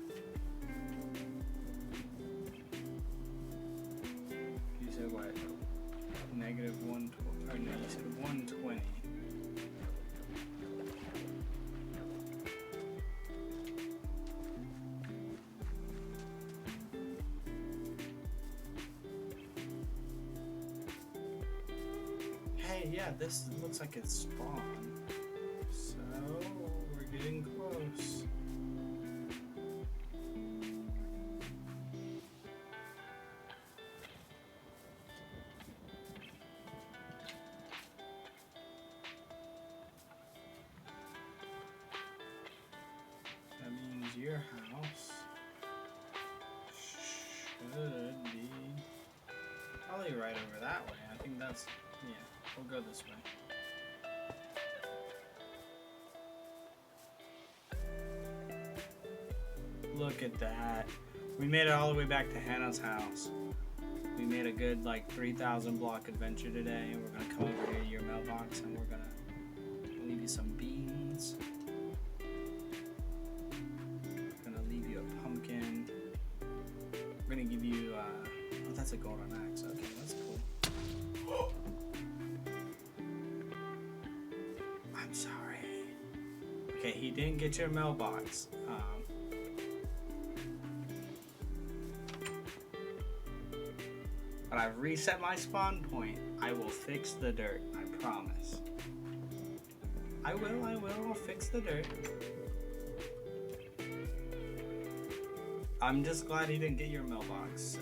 You said what? Negative 120, or no, you said 120. Hey, yeah, this looks like it's spawned. So, we're getting close. That means your house should be probably right over that way. I think that's, yeah, we'll go this way. Look at that. We made it all the way back to Hannah's house. We made a good like 3,000 block adventure today, and we're gonna come over here to your mailbox and we're gonna leave you some beans. We're gonna leave you a pumpkin. We're gonna give you oh, that's a golden axe. Okay, that's cool. I'm sorry. Okay, he didn't get your mailbox. But I've reset my spawn point. I will fix the dirt, I promise. I will, I'll fix the dirt. I'm just glad he didn't get your mailbox, so.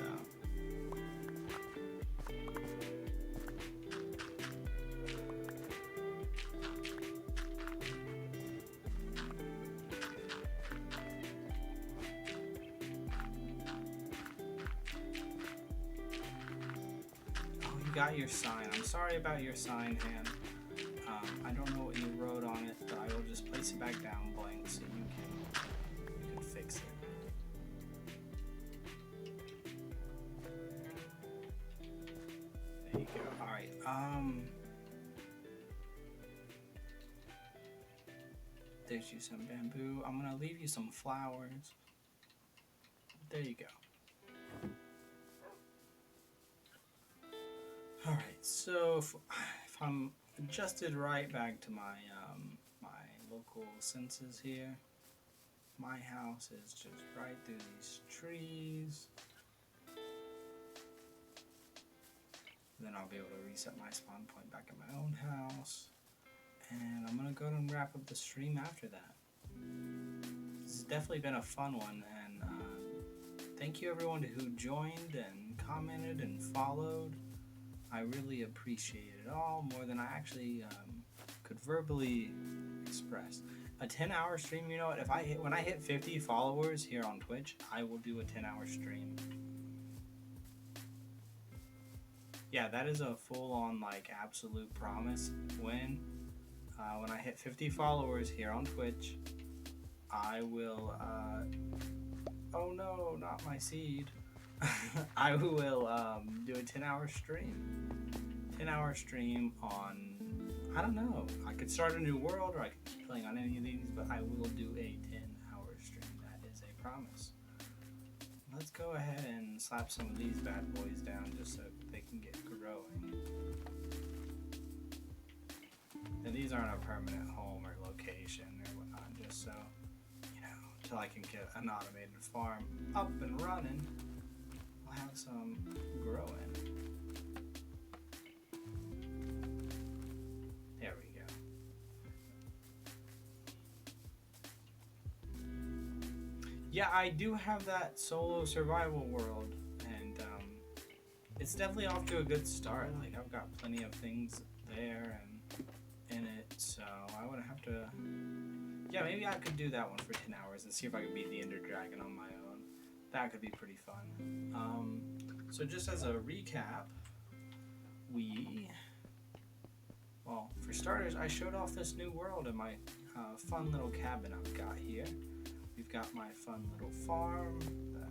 Got your sign. I'm sorry about your sign, Han. I don't know what you wrote on it, but I will just place it back down blank so you can fix it. There you go. All right. There's you some bamboo. I'm gonna leave you some flowers. There you go. Alright, so if I'm adjusted right back to my my local senses here, My house is just right through these trees. Then I'll be able to reset my spawn point back at my own house. And I'm gonna go and wrap up the stream after that. This has definitely been a fun one, and thank you everyone who joined and commented and followed. I really appreciate it all, more than I actually could verbally express. A 10-hour stream, you know what, when I hit 50 followers here on Twitch, I will do a 10-hour stream. Yeah, that is a full-on, like, absolute promise. When I hit 50 followers here on Twitch, I will, oh no, not my seed. I will do a 10-hour stream. 10-hour stream on, I don't know, I could start a new world, or I could keep playing on any of these, but I will do a 10-hour stream. That is a promise. Let's go ahead and slap some of these bad boys down just so they can get growing. And these aren't a permanent home or location or whatnot, just so, you know, until I can get an automated farm up and running, I'll have some growing. There we go. Yeah, I do have that solo survival world, and it's definitely off to a good start. Like, I've got plenty of things there and in it, so I wouldn't have to. Yeah, maybe I could do that one for 10 hours and see if I could beat the Ender Dragon on my own. That could be pretty fun. So just as a recap, well, for starters, I showed off this new world in my fun little cabin I've got here. We've got my fun little farm.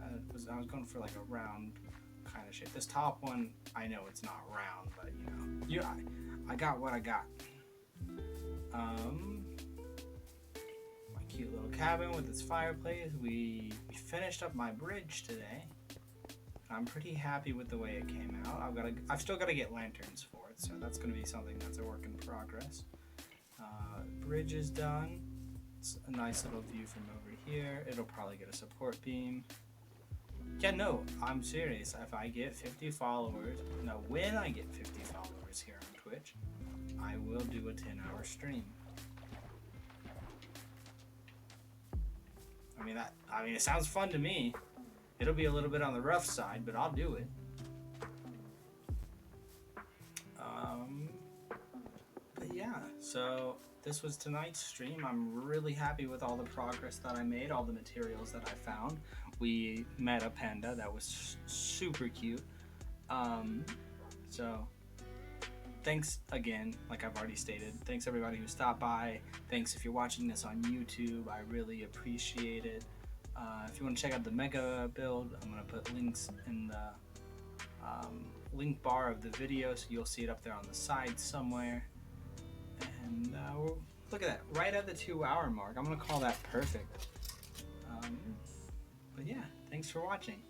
I was going for like a round kind of shape. This top one, I know it's not round, but you know, I got what I got. My cute little cabin with its fireplace. We finished up my bridge today. I'm pretty happy with the way it came out. I've still got to get lanterns for it, so that's going to be something that's a work in progress. Bridge is done. It's a nice little view from over here. It'll probably get a support beam. Yeah, no, I'm serious. If I get 50 followers, no, when I get 50 followers here on Twitch, I will do a 10-hour stream. I mean, it sounds fun to me. It'll be a little bit on the rough side, but I'll do it. But yeah, so this was tonight's stream. I'm really happy with all the progress that I made, all the materials that I found. We met a panda that was super cute. So thanks again, like I've already stated. Thanks everybody who stopped by. Thanks if you're watching this on YouTube. I really appreciate it. If you want to check out the mega build, I'm going to put links in the link bar of the video, so you'll see it up there on the side somewhere. And look at that, right at the 2-hour mark. I'm going to call that perfect. But yeah, thanks for watching.